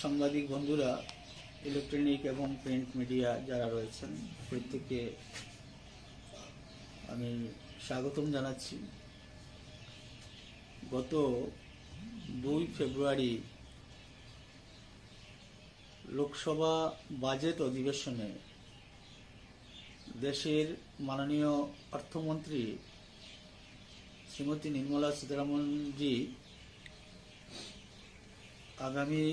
সাংবাদিক বন্ধুরা, ইলেকট্রনিক এবং প্রিন্ট মিডিয়া যারা রয়েছেন প্রত্যেককে আমি স্বাগতম জানাচ্ছি। গত 2 ফেব্রুয়ারি লোকসভা বাজেট অধিবেশনে দেশের মাননীয় অর্থমন্ত্রী শ্রীমতী নির্মলা সীতারামনজি আগামী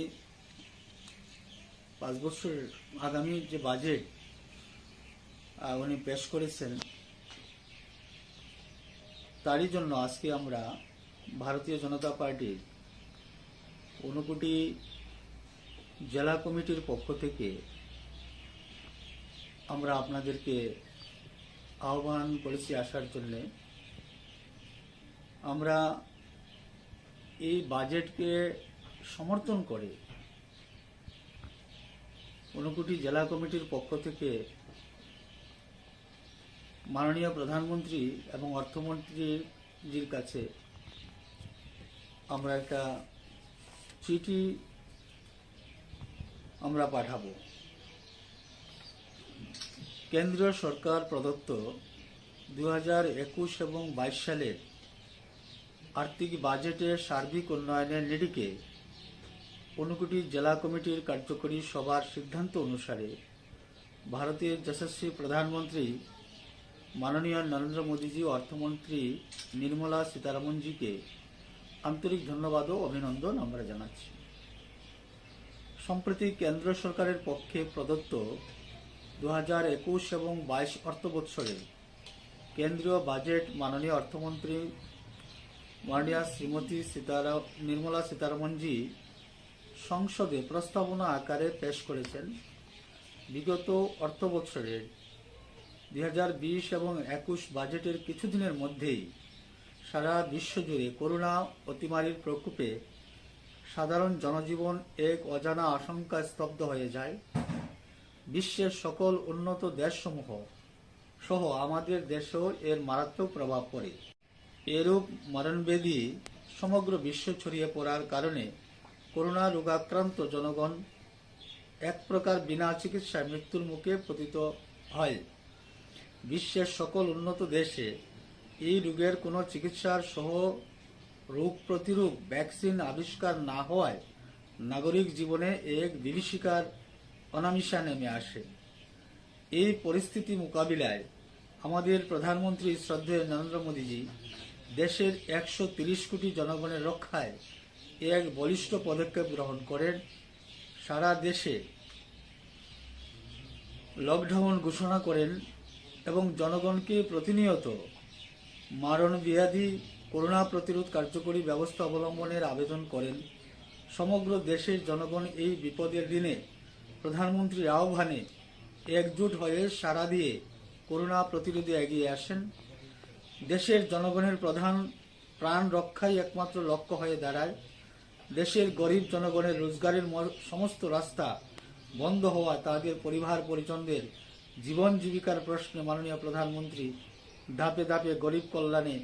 5 বছরের আগামী যে বাজেট উনি পেশ করেছেন, তারই জন্য আজকে আমরা ভারতীয় জনতা পার্টির ঊনকোটি জেলা কমিটির পক্ষ থেকে আমরা আপনাদেরকে আহ্বান করেছি আসার জন্যে। আমরা এই বাজেটকে সমর্থন করে ঊনকোটি জেলা কমিটির পক্ষ থেকে মাননীয় প্রধানমন্ত্রী এবং অর্থমন্ত্রীজির কাছে আমরা একটা চিঠি আমরা পাঠাবো। কেন্দ্রীয় সরকার প্রদত্ত 2021 এবং 22 সালের আর্থিক বাজেটের সার্বিক উন্নয়নের নিরিখে ঊনকোটি জেলা কমিটির কার্যকরী সভার সিদ্ধান্ত অনুসারে ভারতের যশস্বী প্রধানমন্ত্রী মাননীয় নরেন্দ্র মোদীজি ও অর্থমন্ত্রী নির্মলা সীতারামনজিকে আন্তরিক ধন্যবাদ ও অভিনন্দন আমরা জানাচ্ছি। সম্প্রতি কেন্দ্র সরকারের পক্ষে প্রদত্ত 2021 এবং 22 অর্থ বৎসরে কেন্দ্রীয় বাজেট মাননীয় অর্থমন্ত্রী মাননীয়া শ্রীমতী নির্মলা সীতারামনজি সংসদে প্রস্তাবনা আকারে পেশ করেছেন। বিগত অর্থ বৎসরের 2020 এবং 21 বাজেটের কিছুদিনের মধ্যেই সারা বিশ্বজুড়ে করোনা অতিমারীর প্রকোপে সাধারণ জনজীবন এক অজানা আশঙ্কায় স্তব্ধ হয়ে যায়। বিশ্বের সকল উন্নত দেশসমূহ সহ আমাদের দেশেও এর মারাত্মক প্রভাব পড়ে। এরূপ মরণব্যাধি সমগ্র বিশ্ব ছড়িয়ে পড়ার কারণে করোনা রোগাক্রান্ত জনগণ এক প্রকার বিনা চিকিৎসায় মৃত্যুর মুখে পতিত হয়। বিশ্বের সকল উন্নত দেশে এই রোগের কোনো চিকিৎসার সহ রোগ প্রতিরোধ ভ্যাকসিন আবিষ্কার না হওয়ায় নাগরিক জীবনে এক বিভীষিকার অনামিশা নেমে আসে। এই পরিস্থিতি মোকাবিলায় আমাদের প্রধানমন্ত্রী শ্রদ্ধেয় নরেন্দ্র মোদীজি দেশের 130 কোটি জনগণের রক্ষায় এক বলিষ্ঠ পদক্ষেপ গ্রহণ করেন। সারা দেশে লকডাউন ঘোষণা করেন এবং জনগণকে প্রতিনিয়ত মারণব্যাধি করোনা প্রতিরোধ কার্যকরী ব্যবস্থা অবলম্বনের আবেদন করেন। সমগ্র দেশের জনগণ এই বিপদের দিনে প্রধানমন্ত্রীর আহ্বানে একজোট হয়ে সাড়া দিয়ে করোনা প্রতিরোধে এগিয়ে আসেন। দেশের জনগণের প্রধান প্রাণ রক্ষাই একমাত্র লক্ষ্য হয়ে দাঁড়ায়। দেশের গরিব জনগণের রোজগারের সমস্ত রাস্তা বন্ধ হওয়া তাদের পরিবার পরিজনদের জীবন জীবিকার প্রশ্নে মাননীয় প্রধানমন্ত্রী ধাপে ধাপে গরিব কল্যাণে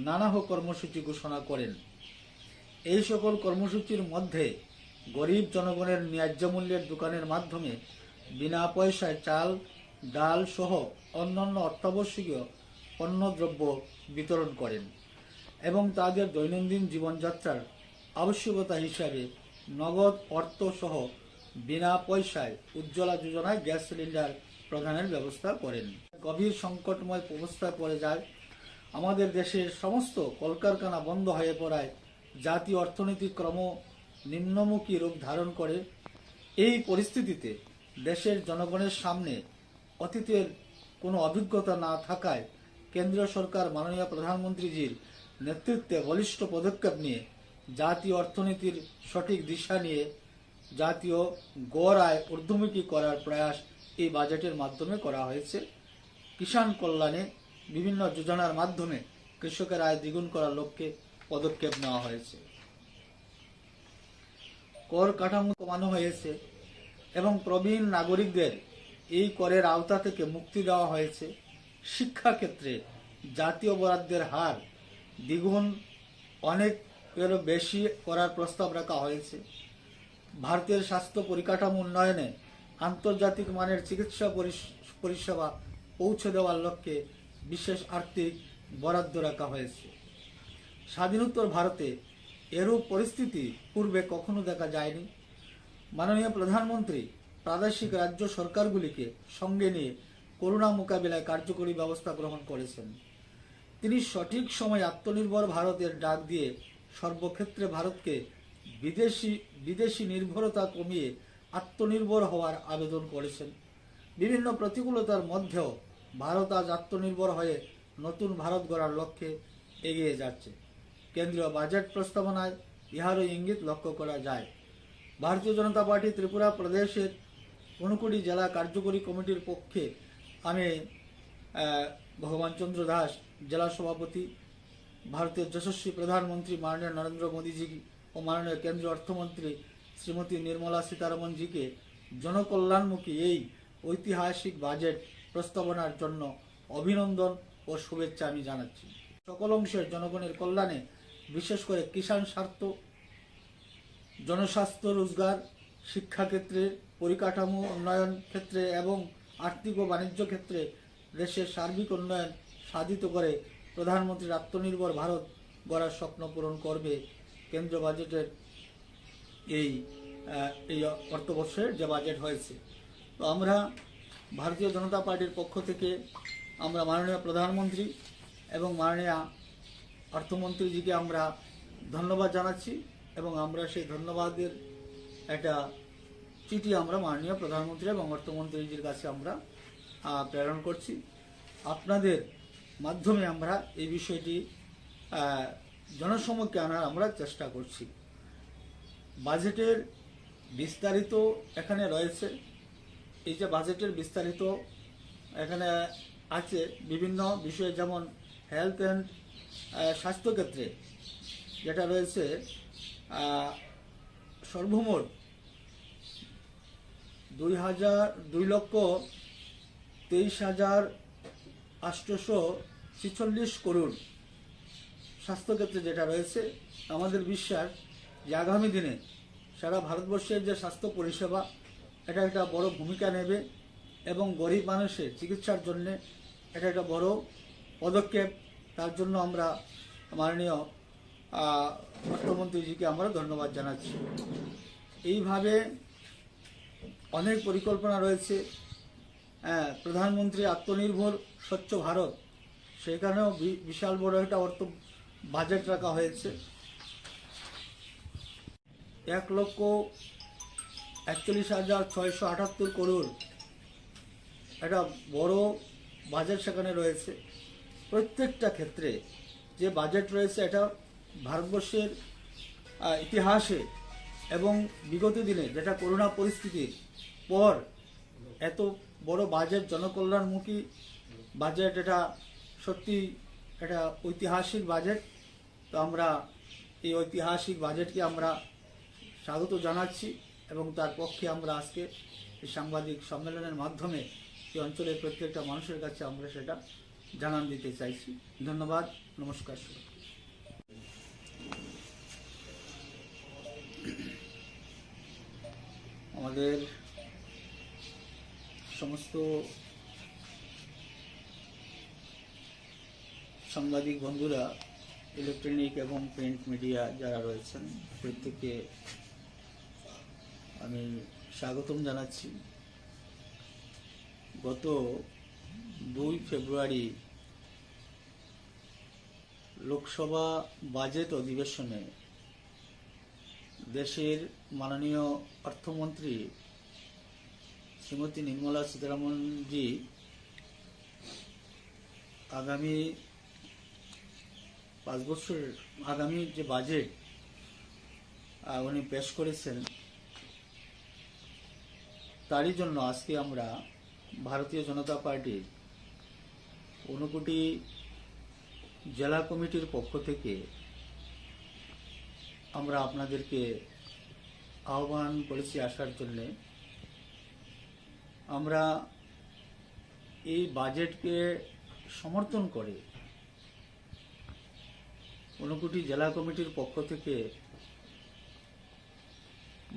নানাহ কর্মসূচি ঘোষণা করেন। এই সকল কর্মসূচির মধ্যে গরিব জনগণের ন্যায্য মূল্যের দোকানের মাধ্যমে বিনা পয়সায় চাল ডাল সহ অন্যান্য অত্যাবশ্যকীয় পণ্যদ্রব্য বিতরণ করেন এবং তাদের দৈনন্দিন জীবনযাত্রার আবশ্যকতা হিসাবে নগদ অর্থ সহ বিনা পয়সায় উজ্জ্বলা যোজনায় গ্যাস সিলিন্ডার প্রদানের ব্যবস্থা করেন। গভীর সংকটময় অবস্থায় পড়ে যায় আমাদের দেশের সমস্ত কলকারখানা বন্ধ হয়ে পড়ায় জাতীয় অর্থনীতি ক্রম নিম্নমুখী রূপ ধারণ করে। এই পরিস্থিতিতে দেশের জনগণের সামনে অতীতের কোনো অভিজ্ঞতা না থাকায় কেন্দ্রীয় সরকার মাননীয় প্রধানমন্ত্রীজির নেতৃত্বে বলিষ্ঠ পদক্ষেপ নিয়ে জাতীয় অর্থনীতির সঠিক দিশা নিয়ে জাতীয় গড় আয় ঊর্ধ্বমুখী করার প্রয়াস এই বাজেটের মাধ্যমে করা হয়েছে। কিষাণ কল্যাণে বিভিন্ন যোজনার মাধ্যমে কৃষকের আয় দ্বিগুণ করার লক্ষ্যে পদক্ষেপ নেওয়া হয়েছে। কর কাঠামো কমানো হয়েছে এবং প্রবীণ নাগরিকদের এই করের আওতা থেকে মুক্তি দেওয়া হয়েছে। শিক্ষাক্ষেত্রে জাতীয় বরাদ্দের হার দ্বিগুণ অনেকেরও বেশি করার প্রস্তাব রাখা হয়েছে। ভারতের স্বাস্থ্য পরিকাঠামো উন্নয়নে আন্তর্জাতিক মানের চিকিৎসা পরিষেবা পৌঁছে দেওয়ার লক্ষ্যে বিশেষ আর্থিক বরাদ্দ রাখা হয়েছে। স্বাধীনোত্তর ভারতে এরূপ পরিস্থিতি পূর্বে কখনো দেখা যায়নি। মাননীয় প্রধানমন্ত্রী প্রাদেশিক রাজ্য সরকারগুলিকে সঙ্গে নিয়ে করোনা মোকাবিলায় কার্যকরী ব্যবস্থা গ্রহণ করেছেন। তিনি সঠিক সময়ে আত্মনির্ভর ভারতের ডাক দিয়ে সর্বক্ষেত্রে ভারতকে বিদেশি নির্ভরতা কমিয়ে আত্মনির্ভর হওয়ার আবেদন করেছেন। বিভিন্ন প্রতিকূলতার মধ্যেও ভারত আজ আত্মনির্ভর হয়ে নতুন ভারত গড়ার লক্ষ্যে এগিয়ে যাচ্ছে। কেন্দ্রীয় বাজেট প্রস্তাবনায় ইহারও ইঙ্গিত লক্ষ্য করা যায়। ভারতীয় জনতা পার্টি ত্রিপুরা প্রদেশের 59 জেলা কার্যকরী কমিটির পক্ষে আমি ভগবান চন্দ্র দাস, জেলা সভাপতি, ভারতের যশস্বী প্রধানমন্ত্রী মাননীয় নরেন্দ্র মোদীজি ও মাননীয় কেন্দ্রীয় অর্থমন্ত্রী শ্রীমতী নির্মলা সীতারমণজিকে জনকল্যাণমুখী এই ঐতিহাসিক বাজেট প্রস্তাবনার জন্য অভিনন্দন ও শুভেচ্ছা আমি জানাচ্ছি। সকল অংশের জনগণের কল্যাণে, বিশেষ করে কিষাণ স্বার্থ, জনস্বাস্থ্য, রোজগার, শিক্ষাক্ষেত্রে, পরিকাঠামো উন্নয়ন ক্ষেত্রে এবং আর্থিক ও বাণিজ্য ক্ষেত্রে দেশের সার্বিক উন্নয়ন সাধিত করে প্রধানমন্ত্রীর আত্মনির্ভর ভারত গড়ার স্বপ্ন পূরণ করবে কেন্দ্রীয় বাজেটের এই অর্থবর্ষের যে বাজেট হয়েছে। তো আমরা ভারতীয় জনতা পার্টির পক্ষ থেকে আমরা মাননীয় প্রধানমন্ত্রী এবং মাননীয় অর্থমন্ত্রীজিকে আমরা ধন্যবাদ জানাচ্ছি এবং আমরা সেই ধন্যবাদের একটা চিঠি আমরা মাননীয় প্রধানমন্ত্রী এবং অর্থমন্ত্রীজির কাছে আমরা প্রেরণ করছি। আপনাদের মাধ্যমে আমরা এই বিষয়টি জনসমক্ষে আনার আমরা চেষ্টা করছি। বাজেটের বিস্তারিত এখানে রয়েছে। এই যে বাজেটের বিস্তারিত এখানে আছে বিভিন্ন বিষয়ে, যেমন হেলথ অ্যান্ড স্বাস্থ্যক্ষেত্রে যেটা রয়েছে সর্বমোট 2,23,846 করোড় স্বাস্থ্যক্ষেত্রে যেটা রয়েছে। আমাদের বিশ্বাস যে আগামী দিনে সারা ভারতবর্ষের যে স্বাস্থ্য পরিষেবা এটা একটা বড় ভূমিকা নেবে এবং গরিব মানুষের চিকিৎসার জন্য এটা একটা বড় পদক্ষেপ। তার জন্য আমরা মাননীয় অর্থমন্ত্রীজিকে আমরা ধন্যবাদ জানাচ্ছি। এইভাবে অনেক পরিকল্পনা রয়েছে। প্রধানমন্ত্রী আত্মনির্ভর স্বচ্ছ ভারত, সেখানেও বিশাল বড় একটা অর্থ বাজেট রাখা হয়েছে। 1,41,678 করোড় একটা বড় বাজেট সেখানে রয়েছে। প্রত্যেকটা ক্ষেত্রে যে বাজেট রয়েছে এটা ভারতবর্ষের ইতিহাসে এবং বিগত দিনে যেটা করোনা পরিস্থিতির পর এত বড় বাজেট, জনকল্যাণমুখী বাজেট, এটা সত্যি এটা ঐতিহাসিক বাজেট। তো আমরা এই ঐতিহাসিক বাজেটকে আমরা স্বাগত জানাচ্ছি এবং তার পক্ষে আমরা আজকে এই সাংবাদিক সম্মেলনের মাধ্যমে এই অঞ্চলের প্রত্যেকটা মানুষের কাছে আমরা সেটা জানান দিতে চাইছি। ধন্যবাদ, নমস্কার। আমাদের সমস্ত সাংবাদিক বন্ধুরা, ইলেকট্রনিক এবং প্রিন্ট মিডিয়া যারা রয়েছেন, প্রত্যেককে আমি স্বাগতম জানাচ্ছি। গত 2 ফেব্রুয়ারি লোকসভা বাজেট অধিবেশনে দেশের মাননীয় অর্থমন্ত্রী শ্রীমতী নির্মলা সীতারমণজি আগামী 5 বছর আগামী যে বাজেট উনি পেশ করেছেন, তারই জন্য আজকে আমরা ভারতীয় জনতা পার্টির 59 জেলা কমিটির পক্ষ থেকে আমরা আপনাদেরকে আহ্বান করেছি আসার জন্যে। আমরা এই বাজেটকে সমর্থন করে 59 জেলা কমিটির পক্ষ থেকে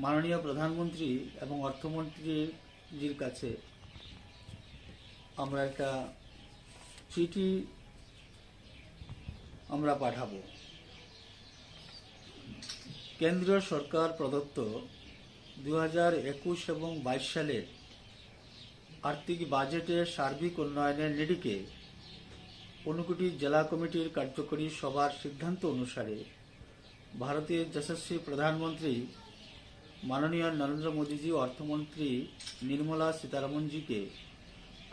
মাননীয় প্রধানমন্ত্রী এবং অর্থমন্ত্রীজির কাছে আমরা একটা চিঠি আমরা পাঠাবো। কেন্দ্রীয় সরকার প্রদত্ত 2021 এবং 22 সালের আর্থিক বাজেটের সার্বিক উন্নয়নের নিরিখে ঊনকোটি জেলা কমিটির কার্যকরী সভার সিদ্ধান্ত অনুসারে ভারতের যশস্বী প্রধানমন্ত্রী মাননীয় নরেন্দ্র মোদীজি অর্থমন্ত্রী নির্মলা সীতারামনজিকে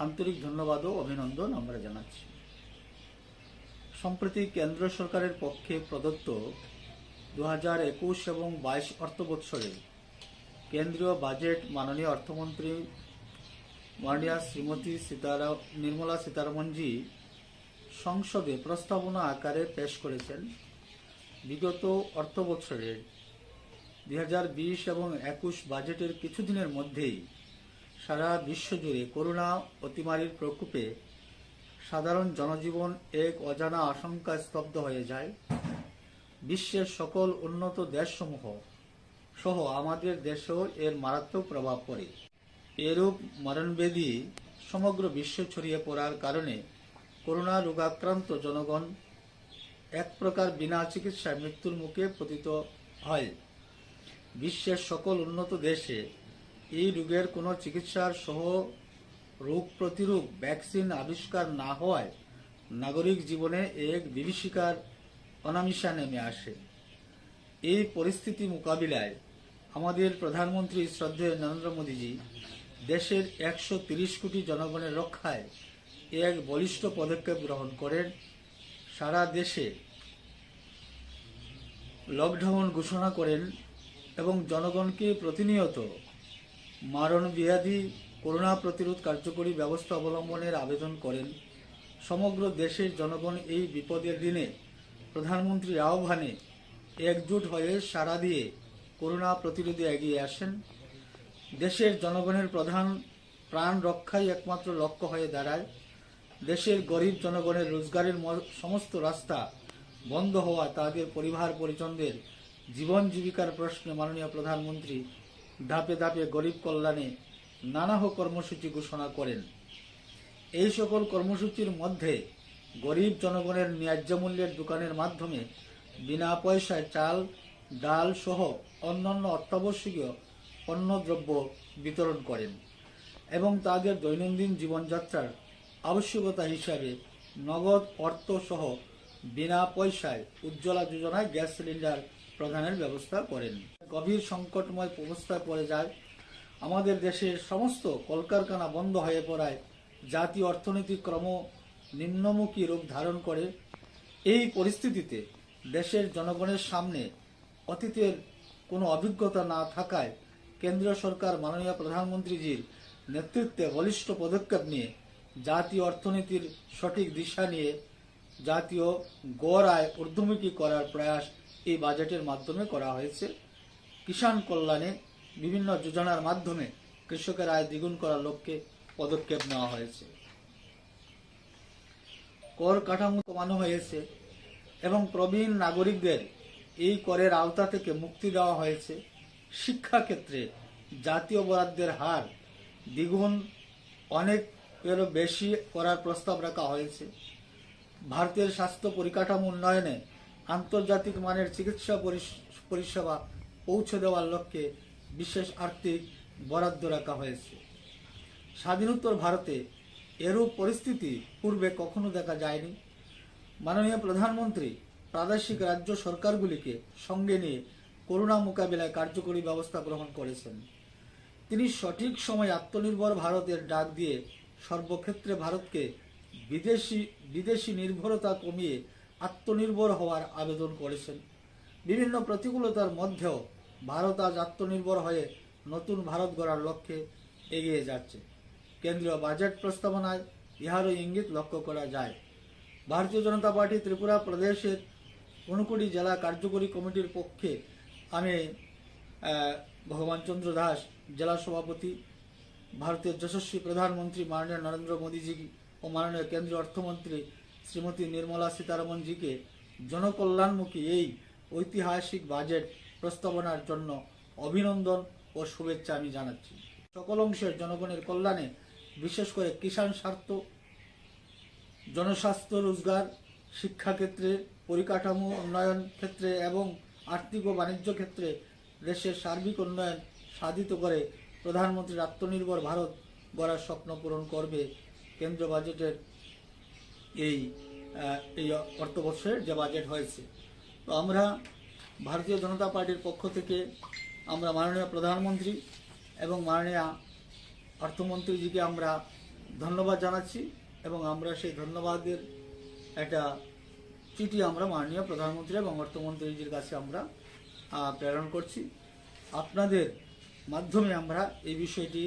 আন্তরিক ধন্যবাদ ও অভিনন্দন আমরা জানাচ্ছি। সম্প্রতি কেন্দ্র সরকারের পক্ষে প্রদত্ত 2021 এবং 22 অর্থ বৎসরে কেন্দ্রীয় বাজেট মাননীয় অর্থমন্ত্রী মাননীয়া শ্রীমতী নির্মলা সীতারামনজি সংসদে প্রস্তাবনা আকারে পেশ করেছেন। বিগত অর্থ বৎসরের 2020 এবং 21 বাজেটের কিছুদিনের মধ্যেই সারা বিশ্বজুড়ে করোনা অতিমারীর প্রকোপে সাধারণ জনজীবন এক অজানা আশঙ্কায় স্তব্ধ হয়ে যায়। বিশ্বের সকল উন্নত দেশসমূহ সহ আমাদের দেশেও এর মারাত্মক প্রভাব পড়ে। এরূপ মরণব্যাধি সমগ্র বিশ্বে ছড়িয়ে পড়ার কারণে করোনা রোগাক্রান্ত জনগণ এক প্রকার বিনা চিকিৎসায় মৃত্যুর মুখে পতিত হয়। বিশ্বের সকল উন্নত দেশে এই রোগের কোনো চিকিৎসার সহ রোগ প্রতিরোধ ভ্যাকসিন আবিষ্কার না হওয়ায় নাগরিক জীবনে এক বিভীষিকার অনামিশা নেমে আসে। এই পরিস্থিতি মোকাবিলায় আমাদের প্রধানমন্ত্রী শ্রদ্ধেয় নরেন্দ্র মোদীজি দেশের 130 কোটি জনগণের রক্ষায় এক বলিষ্ঠ পদক্ষেপ গ্রহণ করেন। সারা দেশে লকডাউন ঘোষণা করেন এবং জনগণকে প্রতিনিয়ত মারণব্যাধি করোনা প্রতিরোধ কার্যকরী ব্যবস্থা অবলম্বনের আবেদন করেন। সমগ্র দেশের জনগণ এই বিপদের দিনে প্রধানমন্ত্রীর আহ্বানে একজোট হয়ে সাড়া দিয়ে করোনা প্রতিরোধে এগিয়ে আসেন। দেশের জনগণের প্রধান প্রাণ রক্ষাই একমাত্র লক্ষ্য হয়ে দাঁড়ায়। দেশের গরিব জনগণের রোজগারের সমস্ত রাস্তা বন্ধ হওয়া তাদের পরিবার পরিজনদের জীবন জীবিকার প্রশ্নে মাননীয় প্রধানমন্ত্রী ধাপে ধাপে গরিব কল্যাণে নানাহ কর্মসূচি ঘোষণা করেন। এই সকল কর্মসূচির মধ্যে গরিব জনগণের ন্যায্য মূল্যের দোকানের মাধ্যমে বিনা পয়সায় চাল ডাল সহ অন্যান্য অত্যাবশ্যকীয় পণ্যদ্রব্য বিতরণ করেন এবং তাদের দৈনন্দিন জীবনযাত্রার আবশ্যকতা হিসাবে নগদ অর্থ সহ বিনা পয়সায় উজ্জ্বলা যোজনায় গ্যাস সিলিন্ডার প্রদানের ব্যবস্থা করেন। গভীর সংকটময় অবস্থায় পড়ে যায় আমাদের দেশের সমস্ত কলকারখানা বন্ধ হয়ে পড়ায় জাতীয় অর্থনীতি ক্রম নিম্নমুখী রূপ ধারণ করে। এই পরিস্থিতিতে দেশের জনগণের সামনে অতীতের কোনো অভিজ্ঞতা না থাকায় কেন্দ্রীয় সরকার মাননীয় প্রধানমন্ত্রীজির নেতৃত্বে বলিষ্ঠ পদক্ষেপ নিয়ে জাতীয় অর্থনীতির সঠিক দিশা নিয়ে জাতীয় গড় আয় ঊর্ধ্বমুখী করার প্রয়াস এই বাজেটের মাধ্যমে করা হয়েছে। কিষাণ কল্যাণে বিভিন্ন যোজনার মাধ্যমে কৃষকের আয় দ্বিগুণ করার লক্ষ্যে পদক্ষেপ নেওয়া হয়েছে। কর কাঠামো কমানো হয়েছে এবং প্রবীণ নাগরিকদের এই করের আওতা থেকে মুক্তি দেওয়া হয়েছে। শিক্ষাক্ষেত্রে জাতীয় বরাদ্দের হার দ্বিগুণ অনেকেরও বেশি করার প্রস্তাব রাখা হয়েছে। ভারতের স্বাস্থ্য পরিকাঠামো উন্নয়নে আন্তর্জাতিক মানের চিকিৎসা পরিষেবা পৌঁছে দেওয়ার লক্ষ্যে বিশেষ আর্থিক বরাদ্দ রাখা হয়েছে। স্বাধীনোত্তর ভারতে এরূপ পরিস্থিতি পূর্বে কখনো দেখা যায়নি। মাননীয় প্রধানমন্ত্রী প্রাদেশিক রাজ্য সরকারগুলিকে সঙ্গে নিয়ে করোনা মোকাবিলায় কার্যকরী ব্যবস্থা গ্রহণ করেছেন। তিনি সঠিক সময়ে আত্মনির্ভর ভারতের ডাক দিয়ে সর্বক্ষেত্রে ভারতকে বিদেশি নির্ভরতা কমিয়ে আত্মনির্ভর হওয়ার আবেদন করেছেন। বিভিন্ন প্রতিকূলতার মধ্যেও ভারত আজ আত্মনির্ভর হয়ে নতুন ভারত গড়ার লক্ষ্যে এগিয়ে যাচ্ছে। কেন্দ্রীয় বাজেট প্রস্তাবনায় ইহারও ইঙ্গিত লক্ষ্য করা যায়। ভারতীয় জনতা পার্টি ত্রিপুরা প্রদেশের ঊনকোটি জেলা কার্যকরী কমিটির পক্ষে আমি ভগবান চন্দ্র দাস জেলা সভাপতি, ভারতের যশস্বী প্রধানমন্ত্রী মাননীয় নরেন্দ্র মোদীজি ও মাননীয় কেন্দ্রীয় অর্থমন্ত্রী শ্রীমতী নির্মলা সীতারামনজিকে জনকল্যাণমুখী এই ঐতিহাসিক বাজেট প্রস্তাবনার জন্য অভিনন্দন ও শুভেচ্ছা আমি জানাচ্ছি। সকল অংশের জনগণের কল্যাণে, বিশেষ করে কিষাণ স্বার্থ, জনস্বাস্থ্য, রোজগার, শিক্ষাক্ষেত্রে, পরিকাঠামো উন্নয়ন ক্ষেত্রে এবং আর্থিক ও বাণিজ্য ক্ষেত্রে দেশের সার্বিক উন্নয়ন সাধিত করে প্রধানমন্ত্রীর আত্মনির্ভর ভারত গড়ার স্বপ্ন পূরণ করবে কেন্দ্র বাজেটের এই অর্থবর্ষের যে বাজেট হয়েছে। তো আমরা ভারতীয় জনতা পার্টির পক্ষ থেকে আমরা মাননীয় প্রধানমন্ত্রী এবং মাননীয় অর্থমন্ত্রীজিকে আমরা ধন্যবাদ জানাচ্ছি এবং আমরা সেই ধন্যবাদের একটা চিঠি আমরা মাননীয় প্রধানমন্ত্রী এবং অর্থমন্ত্রীজির কাছে আমরা প্রেরণ করছি। আপনাদের মাধ্যমে আমরা এই বিষয়টি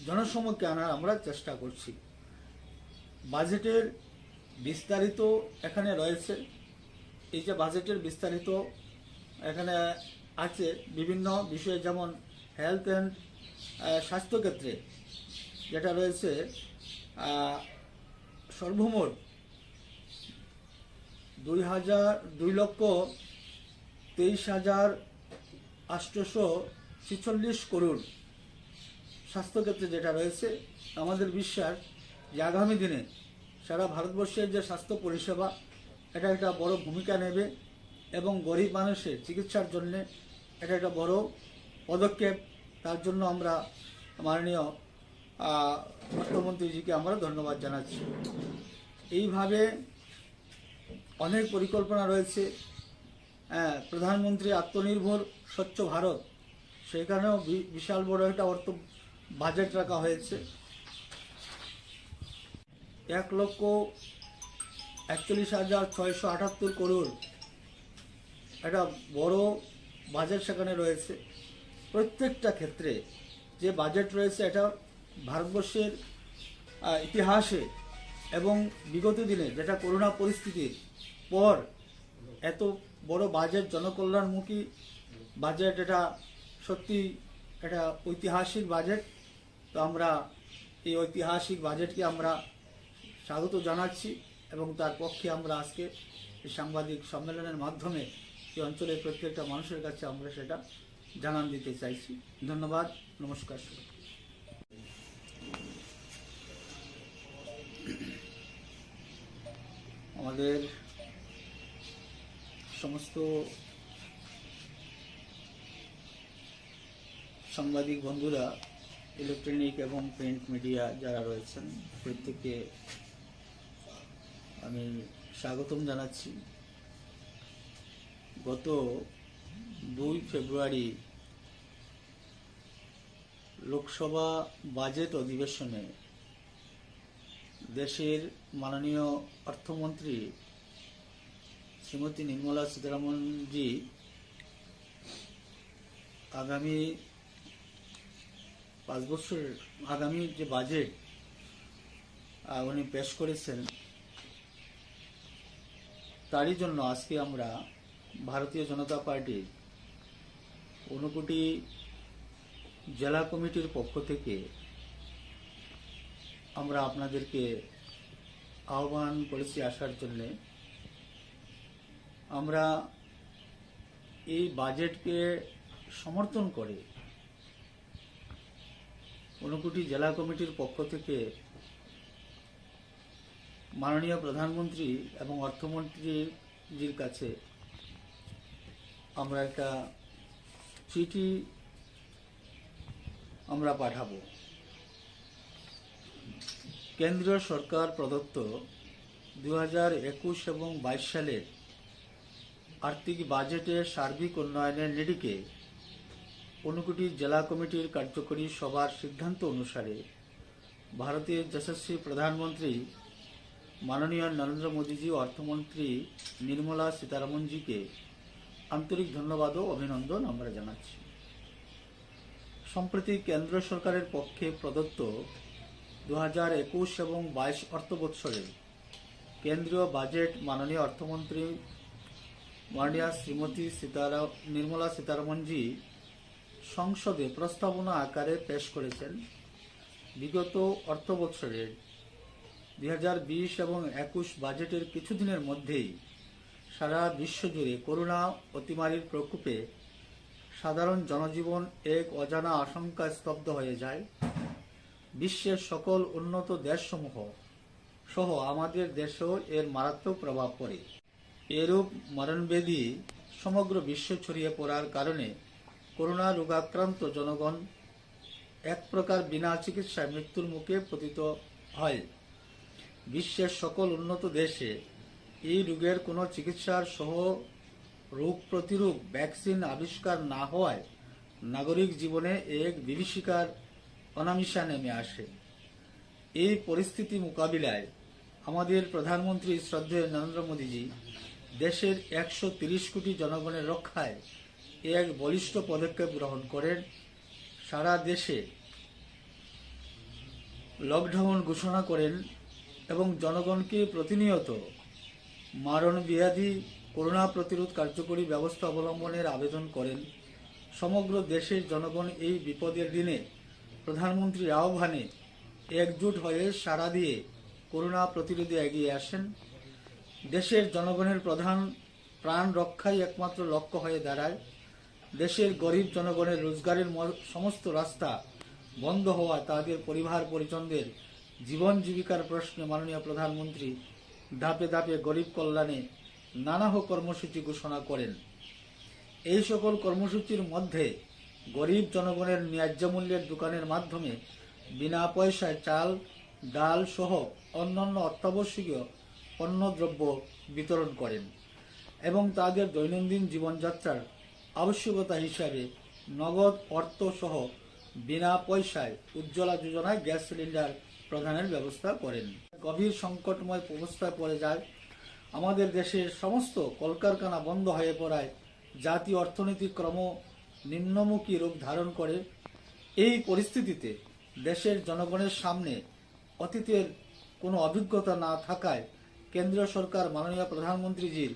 জনসমক্ষে আনার আমরা চেষ্টা করছি। বাজেটের বিস্তারিত এখানে রয়েছে। এই যে বাজেটের বিস্তারিত এখানে আছে বিভিন্ন বিষয়ে, যেমন হেলথ অ্যান্ড স্বাস্থ্যক্ষেত্রে যেটা রয়েছে সর্বমোট 2,23,846 করোড় স্বাস্থ্যক্ষেত্রে যেটা রয়েছে। আমাদের বিশ্বাস যে আগামী দিনে সারা ভারতবর্ষের যে স্বাস্থ্য পরিষেবা এটা একটা বড় ভূমিকা নেবে এবং গরিব মানুষের চিকিৎসার জন্য এটা একটা বড় পদক্ষেপ। তার জন্য আমরা মাননীয় অর্থমন্ত্রীজিকে আমরা ধন্যবাদ জানাচ্ছি। এইভাবে অনেক পরিকল্পনা রয়েছে। প্রধানমন্ত্রী আত্মনির্ভর স্বচ্ছ ভারত, সেখানেও বিশাল বড় একটা অর্থ বাজেট রাখা হয়েছে। 1,41,678 করোড় একটা বড় বাজেট সেখানে রয়েছে। প্রত্যেকটা ক্ষেত্রে যে বাজেট রয়েছে এটা ভারতবর্ষের ইতিহাসে এবং বিগত দিনে যেটা করোনা পরিস্থিতির পর এত বড় বাজেট, জনকল্যাণমুখী বাজেট, এটা সত্যি এটা ঐতিহাসিক বাজেট। তো আমরা এই ঐতিহাসিক বাজেটকে আমরা স্বাগত জানাচ্ছি এবং তার পক্ষে আমরা আজকে এই সাংবাদিক সম্মেলনের মাধ্যমে এই অঞ্চলের প্রত্যেকটা মানুষের কাছে আমরা সেটা জানান দিতে চাইছি। ধন্যবাদ, নমস্কার। আমাদের সমস্ত সাংবাদিক বন্ধুরা, ইলেকট্রনিক এবং প্রিন্ট মিডিয়া যারা রয়েছেন, প্রত্যেককে আমি স্বাগতম জানাচ্ছি। গত 2 ফেব্রুয়ারি লোকসভা বাজেট অধিবেশনে দেশের মাননীয় অর্থমন্ত্রী শ্রীমতী নির্মলা সীতারামনজি আগামী 5 বছরের আগামী যে বাজেট উনি পেশ করেছেন, তারই জন্য আজকে আমরা ভারতীয় জনতা পার্টির ঊনকোটি জেলা কমিটির পক্ষ থেকে আমরা আপনাদেরকে আহ্বান করেছি আসার জন্যে। আমরা এই বাজেটকে সমর্থন করে ঊনকোটি জেলা কমিটির পক্ষ থেকে মাননীয় প্রধানমন্ত্রী এবং অর্থমন্ত্রীজির কাছে আমরা একটা চিঠি আমরা পাঠাবো। কেন্দ্রীয় সরকার প্রদত্ত 2021 এবং 22 সালের আর্থিক বাজেটের সার্বিক উন্নয়নের নিরিখে ঊনকোটি জেলা কমিটির কার্যকরী সভার সিদ্ধান্ত অনুসারে ভারতের যশস্বী প্রধানমন্ত্রী মাননীয় নরেন্দ্র মোদীজি অর্থমন্ত্রী নির্মলা সীতারামনজিকে আন্তরিক ধন্যবাদ ও অভিনন্দন আমরা জানাচ্ছি। সম্প্রতি কেন্দ্র সরকারের পক্ষে প্রদত্ত 2021 এবং 22 অর্থবৎসরে কেন্দ্রীয় বাজেট মাননীয় অর্থমন্ত্রী মাননীয়া শ্রীমতী নির্মলা সীতারামনজি সংসদে প্রস্তাবনা আকারে পেশ করেছেন। বিগত অর্থবৎসরের 2020 এবং 21 বাজেটের কিছুদিনের মধ্যেই সারা বিশ্বজুড়ে করোনা অতিমারীর প্রকোপে সাধারণ জনজীবন এক অজানা আশঙ্কায় স্তব্ধ হয়ে যায়। বিশ্বের সকল উন্নত দেশসমূহ সহ আমাদের দেশেও এর মারাত্মক প্রভাব পড়ে। এরূপ মরণব্যাধি সমগ্র বিশ্বে ছড়িয়ে পড়ার কারণে করোনা রোগাক্রান্ত জনগণ এক প্রকার বিনা চিকিৎসায় মৃত্যুর মুখে পতিত হয়। বিশ্বের সকল উন্নত দেশে এই রোগের কোনো চিকিৎসার সহ রোগ প্রতিরোধ ভ্যাকসিন আবিষ্কার না হওয়ায় নাগরিক জীবনে এক বিভীষিকার অনামিশা নেমে আসে। এই পরিস্থিতি মোকাবিলায় আমাদের প্রধানমন্ত্রী শ্রদ্ধেয় নরেন্দ্র মোদীজি দেশের 130 কোটি জনগণের রক্ষায় এক বলিষ্ঠ পদক্ষেপ গ্রহণ করেন। সারা দেশে লকডাউন ঘোষণা করেন এবং জনগণকে প্রতিনিয়ত মারণব্যাধি করোনা প্রতিরোধ কার্যকরী ব্যবস্থা অবলম্বনের আবেদন করেন। সমগ্র দেশের জনগণ এই বিপদের দিনে প্রধানমন্ত্রীর আহ্বানে একজোট হয়ে সাড়া দিয়ে করোনা প্রতিরোধে এগিয়ে আসেন। দেশের জনগণের প্রধান প্রাণ রক্ষাই একমাত্র লক্ষ্য হয়ে দাঁড়ায়। দেশের গরিব জনগণের রোজগারের সমস্ত রাস্তা বন্ধ হওয়া তাদের পরিবার পরিজনদের জীবন জীবিকার প্রশ্নে মাননীয় প্রধানমন্ত্রী ধাপে ধাপে গরিব কল্যাণে নানা কর্মসূচি ঘোষণা করেন। এই সকল কর্মসূচির মধ্যে গরিব জনগণের ন্যায্য মূল্যের দোকানের মাধ্যমে বিনা পয়সায় চাল ডাল সহ অন্যান্য অত্যাবশ্যকীয় পণ্যদ্রব্য বিতরণ করেন এবং তাদের দৈনন্দিন জীবনযাত্রার আবশ্যকতা হিসাবে নগদ অর্থ সহ বিনা পয়সায় উজ্জ্বলা যোজনায় গ্যাস সিলিন্ডার প্রদানের ব্যবস্থা করেন। গভীর সংকটময় অবস্থায় পড়ে যায় আমাদের দেশের সমস্ত কলকারখানা বন্ধ হয়ে পড়ায় জাতীয় অর্থনীতি ক্রম নিম্নমুখী রূপ ধারণ করে। এই পরিস্থিতিতে দেশের জনগণের সামনে অতীতের কোনো অভিজ্ঞতা না থাকায় কেন্দ্রীয় সরকার মাননীয় প্রধানমন্ত্রীজির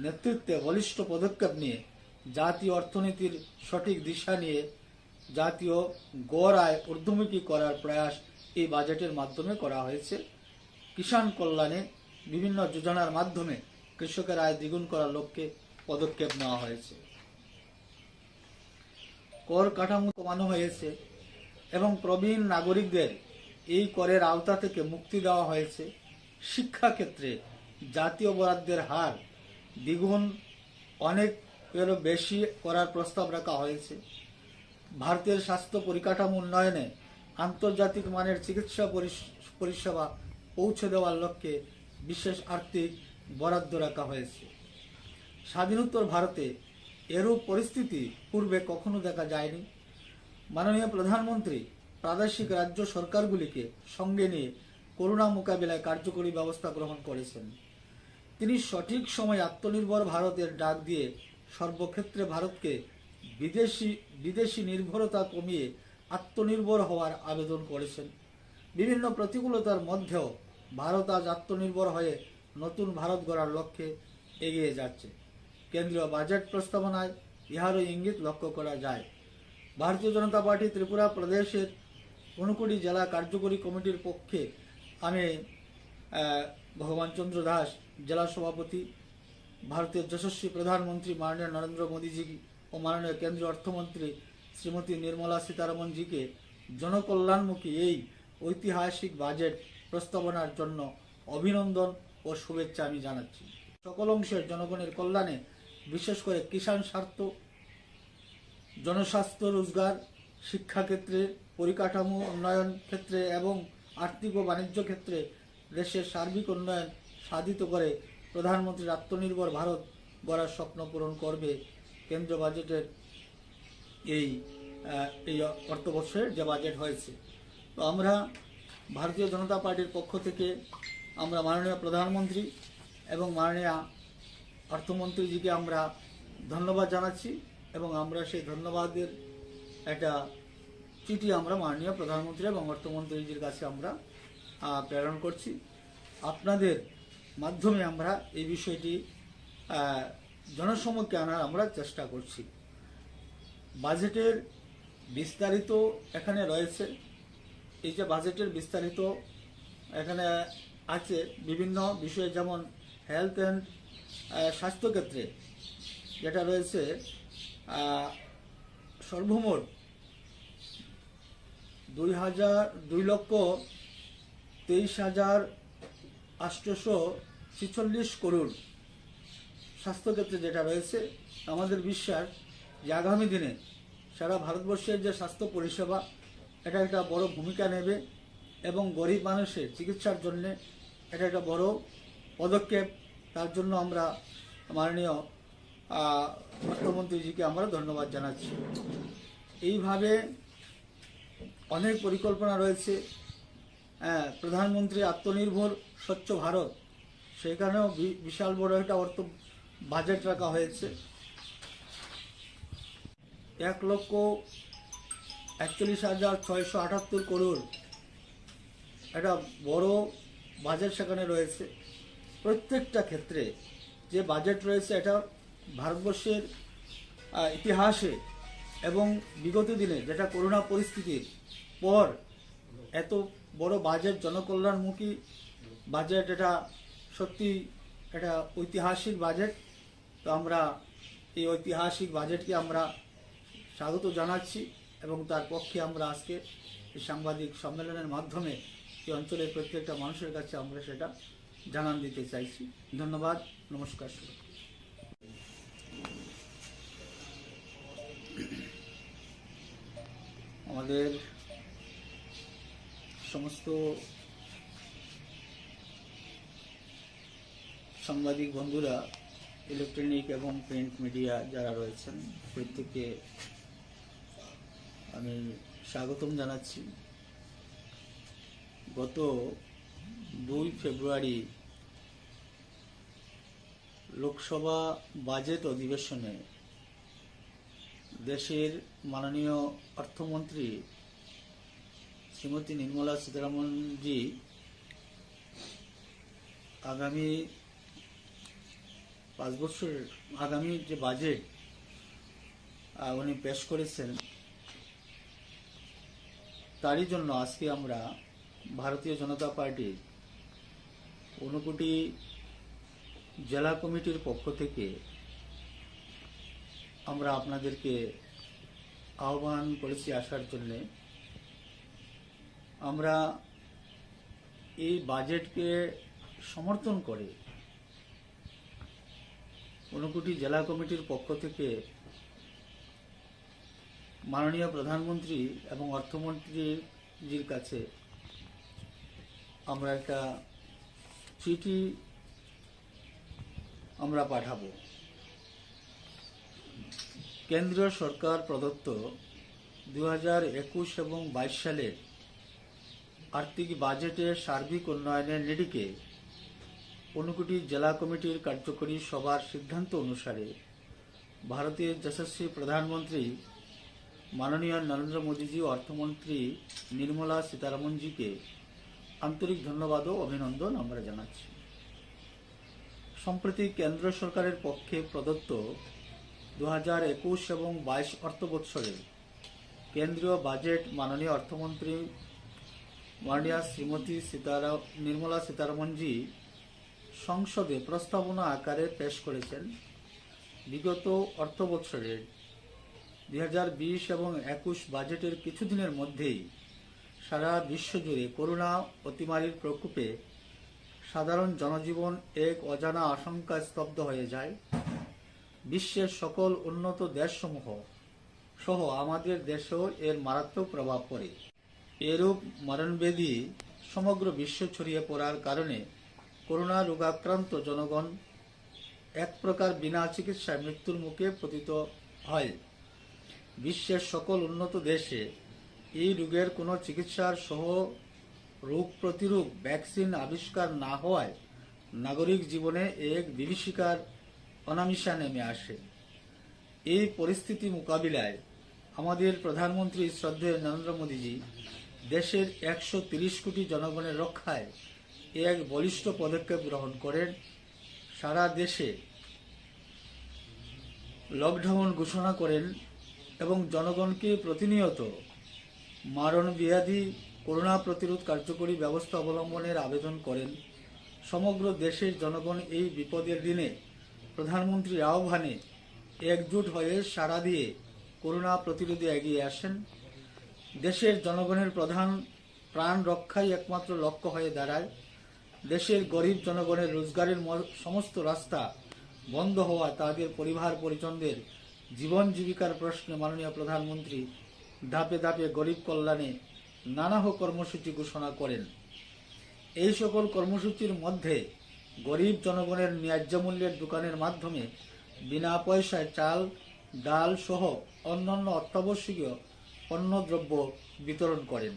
নেতৃত্বে বলিষ্ঠ পদক্ষেপ নিয়ে জাতীয় অর্থনীতির সঠিক দিশা নিয়ে জাতীয় গড় আয় ঊর্ধ্বমুখী করার প্রয়াস এই বাজেটের মাধ্যমে করা হয়েছে। কিষাণ কল্যাণে বিভিন্ন যোজনার মাধ্যমে কৃষকের আয় দ্বিগুণ করার লক্ষ্যে পদক্ষেপ নেওয়া হয়েছে। কর কাঠামো কমানো হয়েছে এবং প্রবীণ নাগরিকদের এই করের আওতা থেকে মুক্তি দেওয়া হয়েছে। শিক্ষাক্ষেত্রে জাতীয় বরাদ্দের হার দ্বিগুণ অনেকেরও বেশি করার প্রস্তাব রাখা হয়েছে। ভারতের স্বাস্থ্য পরিকাঠামো উন্নয়নে আন্তর্জাতিক মানের চিকিৎসা পরিষেবা পৌঁছে দেওয়ার লক্ষ্যে বিশেষ আর্থিক বরাদ্দ রাখা হয়েছে। স্বাধীনোত্তর ভারতে এরূপ পরিস্থিতি পূর্বে কখনো দেখা যায়নি। মাননীয় প্রধানমন্ত্রী প্রাদেশিক রাজ্য সরকারগুলিকে সঙ্গে নিয়ে করোনা মোকাবিলায় কার্যকরী ব্যবস্থা গ্রহণ করেছেন। তিনি সঠিক সময়ে আত্মনির্ভর ভারতের ডাক দিয়ে সর্বক্ষেত্রে ভারতকে বিদেশি নির্ভরতা কমিয়ে আত্মনির্ভর হওয়ার আবেদন করেছেন। বিভিন্ন প্রতিকূলতার মধ্যেও ভারত আজ আত্মনির্ভর হয়ে নতুন ভারত গড়ার লক্ষ্যে এগিয়ে যাচ্ছে। কেন্দ্রীয় বাজেট প্রস্তাবনায় ইহারও ইঙ্গিত লক্ষ্য করা যায়। ভারতীয় জনতা পার্টি ত্রিপুরা প্রদেশের 59 জেলা কার্যকরী কমিটির পক্ষে আমি ভগবান চন্দ্র দাস জেলা সভাপতি, ভারতের যশস্বী প্রধানমন্ত্রী মাননীয় নরেন্দ্র মোদীজি ও মাননীয় কেন্দ্রীয় অর্থমন্ত্রী শ্রীমতী নির্মলা সীতারামনজিকে জনকল্যাণমুখী এই ঐতিহাসিক বাজেট প্রস্তাবনার জন্য অভিনন্দন ও শুভেচ্ছা আমি জানাচ্ছি। সকল অংশের জনগণের কল্যাণে বিশেষ করে কিষাণ স্বার্থ, জনস্বাস্থ্য, রোজগার, শিক্ষাক্ষেত্রে, পরিকাঠামো উন্নয়ন ক্ষেত্রে এবং আর্থিক ও বাণিজ্য ক্ষেত্রে দেশের সার্বিক উন্নয়ন সাধিত করে প্রধানমন্ত্রীর আত্মনির্ভর ভারত গড়ার স্বপ্ন পূরণ করবে কেন্দ্রীয় বাজেটের এই অর্থবর্ষের যে বাজেট হয়েছে। তো আমরা ভারতীয় জনতা পার্টির পক্ষ থেকে আমরা মাননীয় প্রধানমন্ত্রী এবং মাননীয় অর্থমন্ত্রীজিকে আমরা ধন্যবাদ জানাচ্ছি এবং আমরা সেই ধন্যবাদের একটা চিঠি আমরা মাননীয় প্রধানমন্ত্রী এবং অর্থমন্ত্রীজির কাছে আমরা প্রেরণ করছি। আপনাদের মাধ্যমে আমরা এই বিষয়টি জনসমক্ষে আনার আমরা চেষ্টা করছি। বাজেটের বিস্তারিত এখানে রয়েছে। এই যে বাজেটের বিস্তারিত এখানে আছে বিভিন্ন বিষয়ে, যেমন হেলথ অ্যান্ড স্বাস্থ্যক্ষেত্রে যেটা রয়েছে সর্বমোট 2,23,846 করোড় স্বাস্থ্যক্ষেত্রে যেটা রয়েছে। আমাদের বিশ্বাস যে আগামী দিনে সারা ভারতবর্ষের যে স্বাস্থ্য পরিষেবা এটা একটা বড় ভূমিকা নেবে এবং গরিব মানুষের চিকিৎসার জন্য এটা একটা বড় পদক্ষেপ। তার জন্য আমরা মাননীয় অর্থমন্ত্রীজিকে আমরা ধন্যবাদ জানাচ্ছি। এইভাবে অনেক পরিকল্পনা রয়েছে। প্রধানমন্ত্রী আত্মনির্ভর স্বচ্ছ ভারত, সেখানেও বিশাল বড় একটা অর্থ বাজেট রাখা হয়েছে। 1,41,678 করোড় একটা বড় বাজেট সেখানে রয়েছে। প্রত্যেকটা ক্ষেত্রে যে বাজেট রয়েছে এটা ভারতবর্ষের ইতিহাসে এবং বিগত দিনে যেটা করোনা পরিস্থিতির পর এত বড় বাজেট, জনকল্যাণমুখী বাজেট, এটা সত্যি এটা ঐতিহাসিক বাজেট। তো আমরা এই ঐতিহাসিক বাজেটকে আমরা স্বাগত জানাচ্ছি এবং তার পক্ষে আমরা আজকে এই সাংবাদিক সম্মেলনের মাধ্যমে এই অঞ্চলের প্রত্যেকটা মানুষের কাছে আমরা সেটা জানান দিতে চাইছি। ধন্যবাদ, নমস্কার। আমাদের সমস্ত সাংবাদিক বন্ধুরা, ইলেকট্রনিক এবং প্রিন্ট মিডিয়া যারা রয়েছেন, প্রত্যেককে আমি স্বাগতম জানাচ্ছি। গত 2 ফেব্রুয়ারি লোকসভা বাজেট অধিবেশনে দেশের মাননীয় অর্থমন্ত্রী শ্রীমতী নির্মলা সীতারামনজি আগামী 5 বছরের আগামী যে বাজেট উনি পেশ করেছেন, তারই জন্য আজকে আমরা ভারতীয় জনতা পার্টির ঊনকোটি জেলা কমিটির পক্ষ থেকে আমরা আপনাদেরকে আহ্বান করেছি আসার জন্য। আমরা এই বাজেটকে সমর্থন করে ঊনকোটি জেলা কমিটির পক্ষ থেকে মাননীয় প্রধানমন্ত্রী এবং অর্থমন্ত্রীজির কাছে আমরা একটা চিঠি আমরা পাঠাবো। কেন্দ্রীয় সরকার প্রদত্ত 2021 এবং 22 সালের আর্থিক বাজেটের সার্বিক উন্নয়নের নিরিখে ঊনকোটি জেলা কমিটির কার্যকরী সভার সিদ্ধান্ত অনুসারে ভারতের যশস্বী প্রধানমন্ত্রী মাননীয় নরেন্দ্র মোদীজি ও অর্থমন্ত্রী নির্মলা সীতারামনজিকে আন্তরিক ধন্যবাদ ও অভিনন্দন আমরা জানাচ্ছি। সম্প্রতি কেন্দ্র সরকারের পক্ষে প্রদত্ত 2021 এবং 22 অর্থ বৎসরে কেন্দ্রীয় বাজেট মাননীয় অর্থমন্ত্রী মাননীয়া শ্রীমতী নির্মলা সীতারামনজি সংসদে প্রস্তাবনা আকারে পেশ করেছেন। বিগত অর্থ বৎসরের 2020 এবং 21 বাজেটের কিছুদিনের মধ্যেই সারা বিশ্বজুড়ে করোনা অতিমারীর প্রকোপে সাধারণ জনজীবন এক অজানা আশঙ্কায় স্তব্ধ হয়ে যায়। বিশ্বের সকল উন্নত দেশসমূহ সহ আমাদের দেশেও এর মারাত্মক প্রভাব পড়ে। এরূপ মরণব্যাধি সমগ্র বিশ্ব ছড়িয়ে পড়ার কারণে করোনা রোগাক্রান্ত জনগণ এক প্রকার বিনা চিকিৎসায় মৃত্যুর মুখে পতিত হয়। বিশ্বের সকল উন্নত দেশে এই রোগের কোনো চিকিৎসার সহ রোগ প্রতিরোধ ভ্যাকসিন আবিষ্কার না হওয়ায় নাগরিক জীবনে এক বিভীষিকার অনামিশা নেমে আসে। এই পরিস্থিতি মোকাবিলায় আমাদের প্রধানমন্ত্রী শ্রদ্ধেয় নরেন্দ্র মোদীজি দেশের 130 কোটি জনগণের রক্ষায় এক বলিষ্ঠ পদক্ষেপ গ্রহণ করেন। সারা দেশে লকডাউন ঘোষণা করেন এবং জনগণকে প্রতিনিয়ত মারণব্যাধি করোনা প্রতিরোধ কার্যকরী ব্যবস্থা অবলম্বনের আবেদন করেন। সমগ্র দেশের জনগণ এই বিপদের দিনে প্রধানমন্ত্রীর আহ্বানে একজোট হয়ে সাড়া দিয়ে করোনা প্রতিরোধে এগিয়ে আসেন। দেশের জনগণের প্রধান প্রাণ রক্ষাই একমাত্র লক্ষ্য হয়ে দাঁড়ায়। দেশের গরিব জনগণের রোজগারের সমস্ত রাস্তা বন্ধ হওয়া তাদের পরিবার পরিজনদের জীবন জীবিকার প্রশ্নে মাননীয় প্রধানমন্ত্রী ধাপে ধাপে গরিব কল্যাণে নানা কর্মসূচি ঘোষণা করেন। এই সকল কর্মসূচির মধ্যে গরিব জনগণের ন্যায্য মূল্যের দোকানের মাধ্যমে বিনা পয়সায় চাল ডাল সহ অন্যান্য অত্যাবশ্যকীয় পণ্যদ্রব্য বিতরণ করেন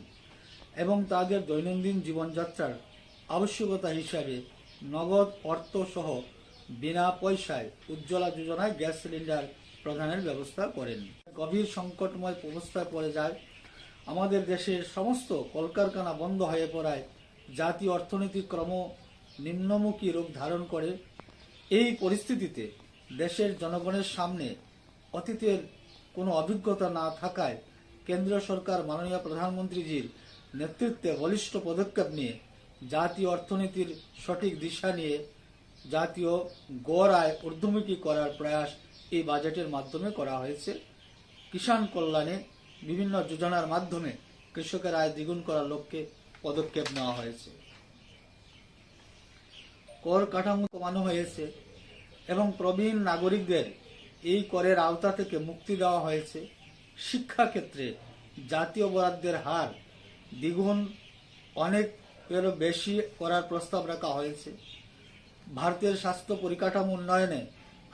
এবং তাদের দৈনন্দিন জীবনযাত্রার আবশ্যকতা হিসাবে নগদ অর্থ সহ বিনা পয়সায় উজ্জ্বলা যোজনায় গ্যাস সিলিন্ডার প্রদানের ব্যবস্থা করেন। গভীর সংকটময় অবস্থায় পড়ে যায় আমাদের দেশের সমস্ত কলকারখানা বন্ধ হয়ে পড়ায় জাতীয় অর্থনীতি ক্রম নিম্নমুখী রূপ ধারণ করে। এই পরিস্থিতিতে দেশের জনগণের সামনে অতীতের কোনো অভিজ্ঞতা না থাকায় কেন্দ্রীয় সরকার মাননীয় প্রধানমন্ত্রীজির নেতৃত্বে বলিষ্ঠ পদক্ষেপ নিয়ে জাতীয় অর্থনীতির সঠিক দিশা নিয়ে জাতীয় গড় আয় ঊর্ধ্বমুখী করার প্রয়াস এই বাজেটের মাধ্যমে করা হয়েছে। কিষাণ কল্যাণে বিভিন্ন যোজনার মাধ্যমে কৃষকের আয় দ্বিগুণ করার লক্ষ্যে পদক্ষেপ নেওয়া হয়েছে। কর কাঠামো কমানো হয়েছে এবং প্রবীণ নাগরিকদের এই করের আওতা থেকে মুক্তি দেওয়া হয়েছে। শিক্ষাক্ষেত্রে জাতীয় বরাদ্দের হার দ্বিগুণ অনেকেরও বেশি করার প্রস্তাব রাখা হয়েছে। ভারতের স্বাস্থ্য পরিকাঠামো উন্নয়নে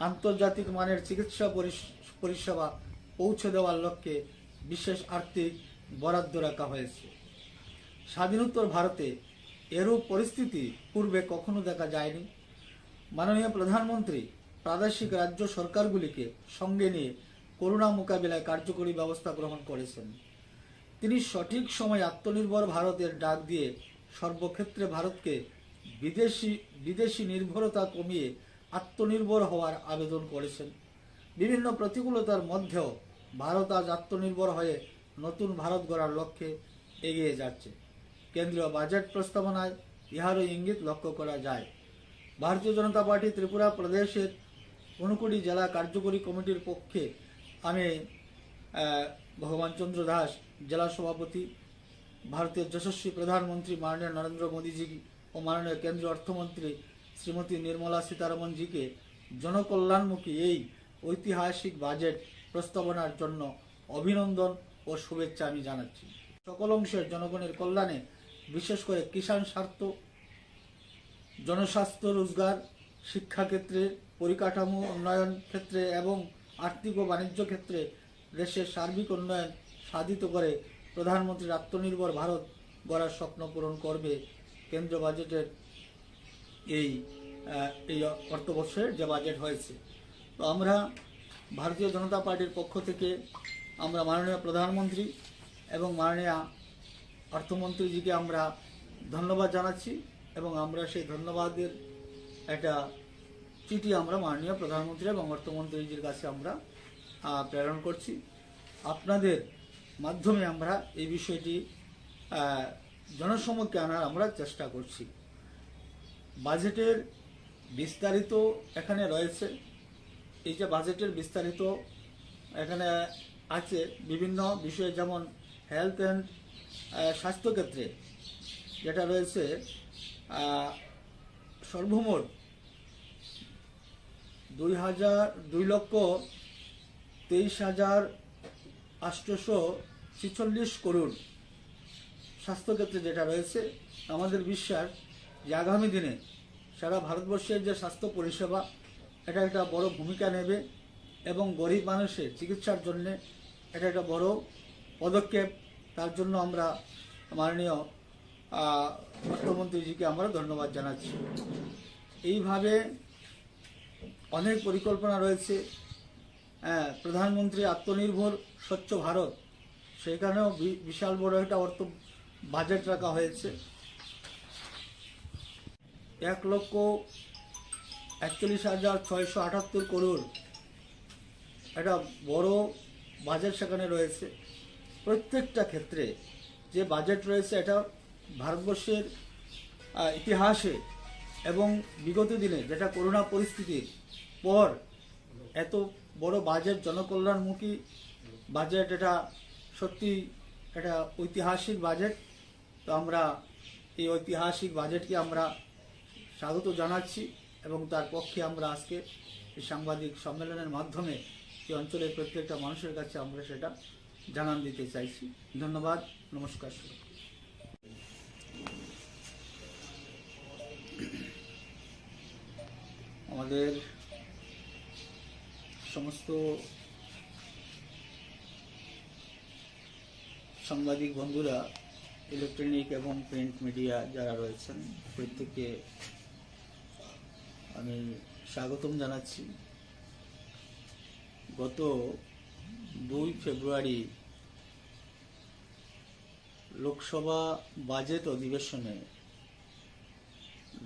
আন্তর্জাতিক মানের চিকিৎসা পরিষেবা পৌঁছে দেওয়ার লক্ষ্যে বিশেষ আর্থিক বরাদ্দ রাখা হয়েছে। স্বাধীনোত্তর ভারতে এরূপ পরিস্থিতি পূর্বে কখনো দেখা যায়নি। মাননীয় প্রধানমন্ত্রী প্রাদেশিক রাজ্য সরকারগুলিকে সঙ্গে নিয়ে করোনা মোকাবিলায় কার্যকরী ব্যবস্থা গ্রহণ করেছেন। তিনি সঠিক সময় আত্মনির্ভর ভারতের ডাক দিয়ে সর্বক্ষেত্রে ভারতকে বিদেশি নির্ভরতা কমিয়ে আত্মনির্ভর হওয়ার আবেদন করেছেন। বিভিন্ন প্রতিকূলতার মধ্যেও ভারত আজ আত্মনির্ভর হয়ে নতুন ভারত গড়ার লক্ষ্যে এগিয়ে যাচ্ছে। কেন্দ্রীয় বাজেট প্রস্তাবনায় ইহারও ইঙ্গিত লক্ষ্য করা যায়। ভারতীয় জনতা পার্টি ত্রিপুরা প্রদেশের 59 জেলা কার্যকরী কমিটির পক্ষে আমি ভগবান চন্দ্র দাস জেলা সভাপতি, ভারতের যশস্বী প্রধানমন্ত্রী মাননীয় নরেন্দ্র মোদীজি ও মাননীয় কেন্দ্রীয় অর্থমন্ত্রী শ্রীমতী নির্মলা সীতারমণজিকে জনকল্যাণমুখী এই ঐতিহাসিক বাজেট প্রস্তাবনার জন্য অভিনন্দন ও শুভেচ্ছা আমি জানাচ্ছি। সকল অংশের জনগণের কল্যাণে বিশেষ করে কিষাণ স্বার্থ, জনস্বাস্থ্য, রোজগার, শিক্ষাক্ষেত্রে, পরিকাঠামো উন্নয়ন ক্ষেত্রে এবং আর্থিক ও বাণিজ্য ক্ষেত্রে দেশের সার্বিক উন্নয়ন সাধিত করে প্রধানমন্ত্রীর আত্মনির্ভর ভারত গড়ার স্বপ্ন পূরণ করবে কেন্দ্র বাজেটের এই অর্থবর্ষের যে বাজেট হয়েছে। তো আমরা ভারতীয় জনতা পার্টির পক্ষ থেকে আমরা মাননীয় প্রধানমন্ত্রী এবং মাননীয় অর্থমন্ত্রীজিকে আমরা ধন্যবাদ জানাচ্ছি এবং আমরা সেই ধন্যবাদের একটা চিঠি আমরা মাননীয় প্রধানমন্ত্রী এবং অর্থমন্ত্রীজির কাছে আমরা প্রেরণ করছি। আপনাদের মাধ্যমে আমরা এই বিষয়টি জনসমক্ষে আনার আমরা চেষ্টা করছি। বাজেটের বিস্তারিত এখানে রয়েছে। এই যে বাজেটের বিস্তারিত এখানে আছে বিভিন্ন বিষয়ে, যেমন হেলথ অ্যান্ড স্বাস্থ্যক্ষেত্রে যেটা রয়েছে সর্বমোট 2,23,846 করোড় স্বাস্থ্যক্ষেত্রে যেটা রয়েছে। আমাদের বিশ্বাস যে আগামী দিনে সারা ভারতবর্ষের যে স্বাস্থ্য পরিষেবা এটা একটা বড় ভূমিকা নেবে এবং গরিব মানুষের চিকিৎসার জন্য এটা একটা বড় পদক্ষেপ। তার জন্য আমরা মাননীয় অর্থমন্ত্রীজিকে আমরা ধন্যবাদ জানাচ্ছি। এইভাবে অনেক পরিকল্পনা রয়েছে। প্রধানমন্ত্রী আত্মনির্ভর স্বচ্ছ ভারত, সেখানেও বিশাল বড় একটা অর্থ বাজেট রাখা হয়েছে। 1,41,678 করোড় একটা বড় বাজেট সেখানে রয়েছে। প্রত্যেকটা ক্ষেত্রে যে বাজেট রয়েছে এটা ভারতবর্ষের ইতিহাসে এবং বিগত দিনে যেটা করোনা পরিস্থিতির পর এত বড় বাজেট জনকল্যাণমুখী বাজেট এটা সত্যি এটা ঐতিহাসিক বাজেট। তো আমরা এই ঐতিহাসিক বাজেটকে আমরা স্বাগত জানাচ্ছি এবং তার পক্ষে আমরা আজকে এই সাংবাদিক সম্মেলনের মাধ্যমে এই অঞ্চলের প্রত্যেকটা মানুষের কাছে আমরা সেটা জানান দিতে চাইছি। ধন্যবাদ, নমস্কার। আমাদের সমস্ত সাংবাদিক বন্ধুরা, ইলেকট্রনিক এবং প্রিন্ট মিডিয়া যারা রয়েছেন, প্রত্যেককে আমি স্বাগতম জানাচ্ছি। গত 2 ফেব্রুয়ারি লোকসভা বাজেট অধিবেশনে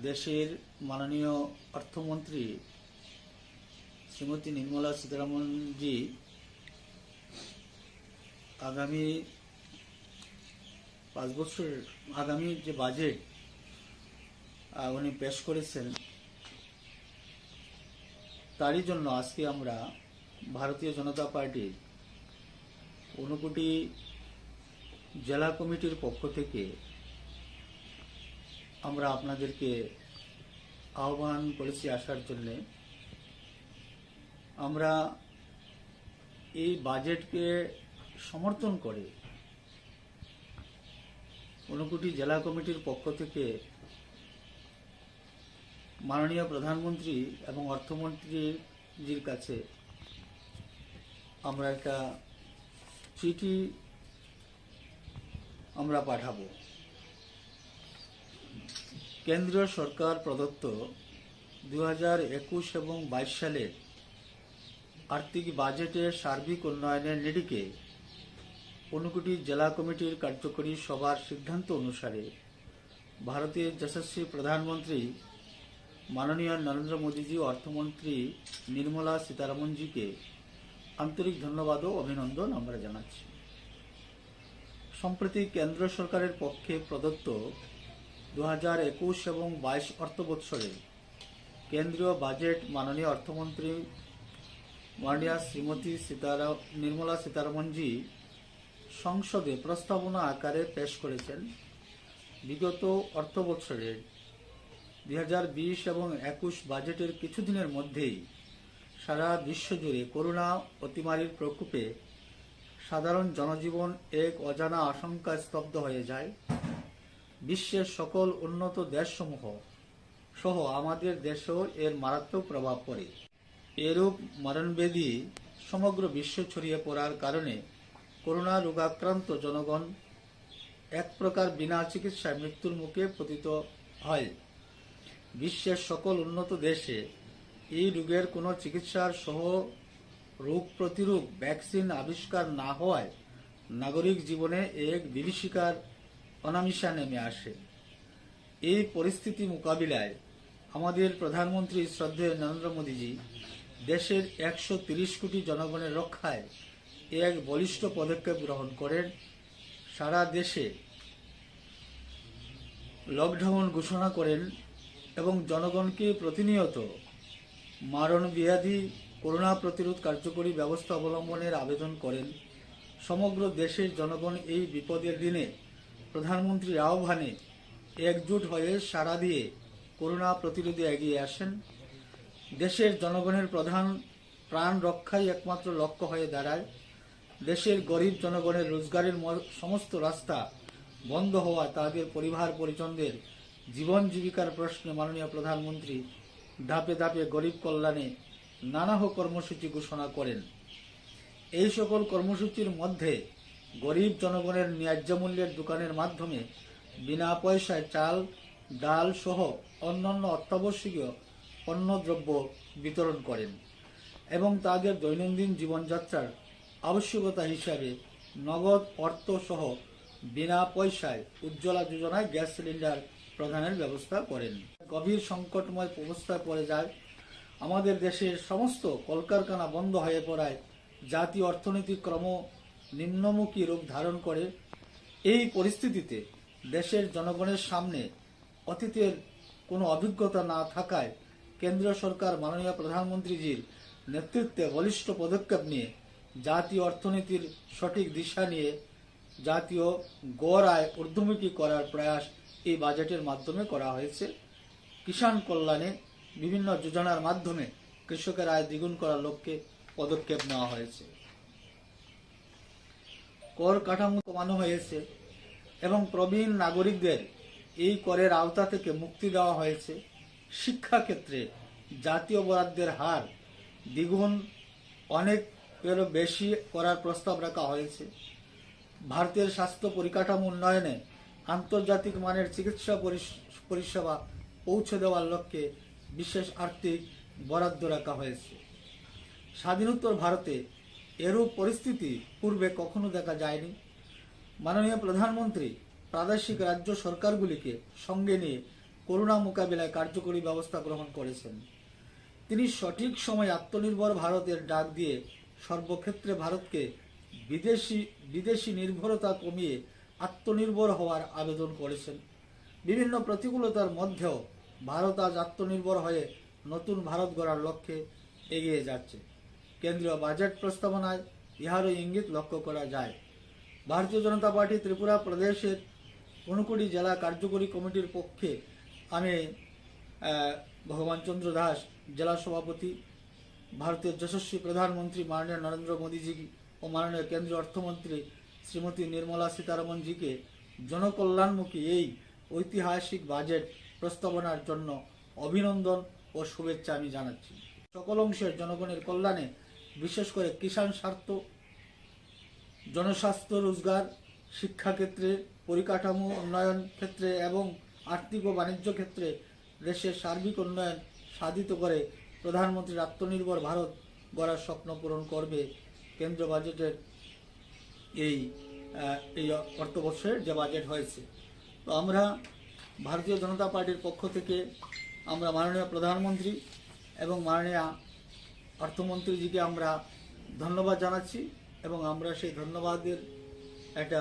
দেশের মাননীয় অর্থমন্ত্রী শ্রীমতী নির্মলা সীতারামনজি আগামী 5 বছর আগামী যে বাজেট উনি পেশ করেছেন, তারই জন্য আজকে আমরা ভারতীয় জনতা পার্টির ঊনকোটি জেলা কমিটির পক্ষ থেকে আমরা আপনাদেরকে আহ্বান করেছি আসার জন্যে। আমরা এই বাজেটকে সমর্থন করে ঊনকোটি জেলা কমিটির পক্ষ থেকে মাননীয় প্রধানমন্ত্রী এবং অর্থমন্ত্রীজির কাছে আমরা একটা চিঠি আমরা পাঠাবো। কেন্দ্রীয় সরকার প্রদত্ত 2021 এবং 22 সালের আর্থিক বাজেটের সার্বিক উন্নয়নের নিরিখে ঊনকোটি জেলা কমিটির কার্যকরী সভার সিদ্ধান্ত অনুসারে ভারতের যশস্বী প্রধানমন্ত্রী মাননীয় নরেন্দ্র মোদীজি ও অর্থমন্ত্রী নির্মলা সীতারামনজিকে আন্তরিক ধন্যবাদ ও অভিনন্দন আমরা জানাচ্ছি। সম্প্রতি কেন্দ্র সরকারের পক্ষে প্রদত্ত 2021 এবং 22 অর্থ বৎসরে কেন্দ্রীয় বাজেট মাননীয় অর্থমন্ত্রী মাননীয়া শ্রীমতী নির্মলা সীতারামনজি সংসদে প্রস্তাবনা আকারে পেশ করেছেন। বিগত অর্থ বৎসরের 2020 এবং 21 বাজেটের কিছুদিনের মধ্যেই সারা বিশ্বজুড়ে করোনা অতিমারীর প্রকোপে সাধারণ জনজীবন এক অজানা আশঙ্কায় স্তব্ধ হয়ে যায়। বিশ্বের সকল উন্নত দেশসমূহ সহ আমাদের দেশেও এর মারাত্মক প্রভাব পড়ে। এরূপ মরণব্যাধি সমগ্র বিশ্বে ছড়িয়ে পড়ার কারণে করোনা রোগাক্রান্ত জনগণ এক প্রকার বিনা চিকিৎসায় মৃত্যুর মুখে পতিত হয়। বিশ্বের সকল উন্নত দেশে এই রোগের কোনো চিকিৎসার সহ রোগ প্রতিরোধ ভ্যাকসিন আবিষ্কার না হওয়ায় নাগরিক জীবনে এক বিভীষিকার অনামিশা নেমে আসে। এই পরিস্থিতি মোকাবিলায় আমাদের প্রধানমন্ত্রী শ্রদ্ধেয় নরেন্দ্র মোদীজি দেশের 130 কোটি জনগণের রক্ষায় এক বলিষ্ঠ পদক্ষেপ গ্রহণ করেন। সারা দেশে লকডাউন ঘোষণা করেন এবং জনগণকে প্রতিনিয়ত মারণব্যাধি করোনা প্রতিরোধ কার্যকরী ব্যবস্থা অবলম্বনের আবেদন করেন। সমগ্র দেশের জনগণ এই বিপদের দিনে প্রধানমন্ত্রীর আহ্বানে একজোট হয়ে সাড়া দিয়ে করোনা প্রতিরোধে এগিয়ে আসেন। দেশের জনগণের প্রধান প্রাণ রক্ষাই একমাত্র লক্ষ্য হয়ে দাঁড়ায়। দেশের গরিব জনগণের রোজগারের সমস্ত রাস্তা বন্ধ হওয়া তাদের পরিবার পরিজনদের জীবন জীবিকার প্রশ্নে মাননীয় প্রধানমন্ত্রী ধাপে ধাপে গরিব কল্যাণে নানাহ কর্মসূচি ঘোষণা করেন। এই সকল কর্মসূচির মধ্যে গরিব জনগণের ন্যায্য মূল্যের দোকানের মাধ্যমে বিনা পয়সায় চাল, ডাল সহ অন্যান্য অত্যাবশ্যকীয় পণ্যদ্রব্য বিতরণ করেন এবং তাদের দৈনন্দিন জীবনযাত্রার আবশ্যকতা হিসাবে নগদ অর্থ সহ বিনা পয়সায় উজ্জ্বলা যোজনায় গ্যাস সিলিন্ডার প্রদানের ব্যবস্থা করেন। গভীর সংকটময় অবস্থায় পড়ে যায় আমাদের দেশের সমস্ত কলকারখানা বন্ধ হয়ে পড়ায় জাতীয় অর্থনীতি ক্রম নিম্নমুখী রূপ ধারণ করে। এই পরিস্থিতিতে দেশের জনগণের সামনে অতীতের কোনো অভিজ্ঞতা না থাকায় কেন্দ্র সরকার মাননীয় প্রধানমন্ত্রীজির নেতৃত্বে বলিষ্ঠ পদক্ষেপ নিয়ে জাতীয় অর্থনীতির সঠিক দিশা নিয়ে জাতীয় গড় আয় ঊর্ধ্বমুখী করার প্রয়াস এই বাজেটের মাধ্যমে করা হয়েছে। কিষাণ কল্যাণে বিভিন্ন যোজনার মাধ্যমে কৃষকের আয় দ্বিগুণ করার লক্ষ্যে পদক্ষেপ নেওয়া হয়েছে। কর কাঠামো কমানো হয়েছে এবং প্রবীণ নাগরিকদের এই করের আওতা থেকে মুক্তি দেওয়া হয়েছে। শিক্ষাক্ষেত্রে জাতীয় বরাদ্দের হার দ্বিগুণ অনেকেরও বেশি করার প্রস্তাব রাখা হয়েছে। ভারতের স্বাস্থ্য পরিকাঠামো উন্নয়নে আন্তর্জাতিক মানের চিকিৎসা পরিষেবা পৌঁছে দেওয়ার লক্ষ্যে বিশেষ আর্থিক বরাদ্দ রাখা হয়েছে। স্বাধীনোত্তর ভারতে এরূপ পরিস্থিতি পূর্বে কখনো দেখা যায়নি। মাননীয় প্রধানমন্ত্রী প্রাদেশিক রাজ্য সরকারগুলিকে সঙ্গে নিয়ে করোনা মোকাবিলায় কার্যকরী ব্যবস্থা গ্রহণ করেছেন। তিনি সঠিক সময়ে আত্মনির্ভর ভারতের ডাক দিয়ে সর্বক্ষেত্রে ভারতকে বিদেশি নির্ভরতা কমিয়ে আত্মনির্ভর হওয়ার আবেদন করেছেন। বিভিন্ন প্রতিকূলতার মধ্যেও ভারত আজ আত্মনির্ভর হয়ে নতুন ভারত গড়ার লক্ষ্যে এগিয়ে যাচ্ছে। কেন্দ্রীয় বাজেট প্রস্তাবনায় ইহারও ইঙ্গিত লক্ষ্য করা যায়। ভারতীয় জনতা পার্টি ত্রিপুরা প্রদেশের ঊনকোটি জেলা কার্যকরী কমিটির পক্ষে আমি ভগবান চন্দ্র দাস জেলা সভাপতি, ভারতের যশস্বী প্রধানমন্ত্রী মাননীয় নরেন্দ্র মোদীজি ও মাননীয় কেন্দ্রীয় অর্থমন্ত্রী শ্রীমতী নির্মলা সীতারমনজিকে জনকল্যাণমুখী এই ঐতিহাসিক বাজেট প্রস্তাবনার জন্য অভিনন্দন ও শুভেচ্ছা আমি জানাচ্ছি। সকল অংশের জনগণের কল্যাণে, বিশেষ করে কিষাণ স্বার্থ, জনস্বাস্থ্য, রোজগার, শিক্ষাক্ষেত্রে, পরিকাঠামো উন্নয়ন ক্ষেত্রে এবং আর্থিক ও বাণিজ্য ক্ষেত্রে দেশের সার্বিক উন্নয়ন সাধিত করে প্রধানমন্ত্রীর আত্মনির্ভর ভারত গড়ার স্বপ্ন পূরণ করবে কেন্দ্র বাজেটের এই অর্থবর্ষের যে বাজেট হয়েছে। তো আমরা ভারতীয় জনতা পার্টির পক্ষ থেকে আমরা মাননীয় প্রধানমন্ত্রী এবং মাননীয় অর্থমন্ত্রীজিকে আমরা ধন্যবাদ জানাচ্ছি এবং আমরা সেই ধন্যবাদের একটা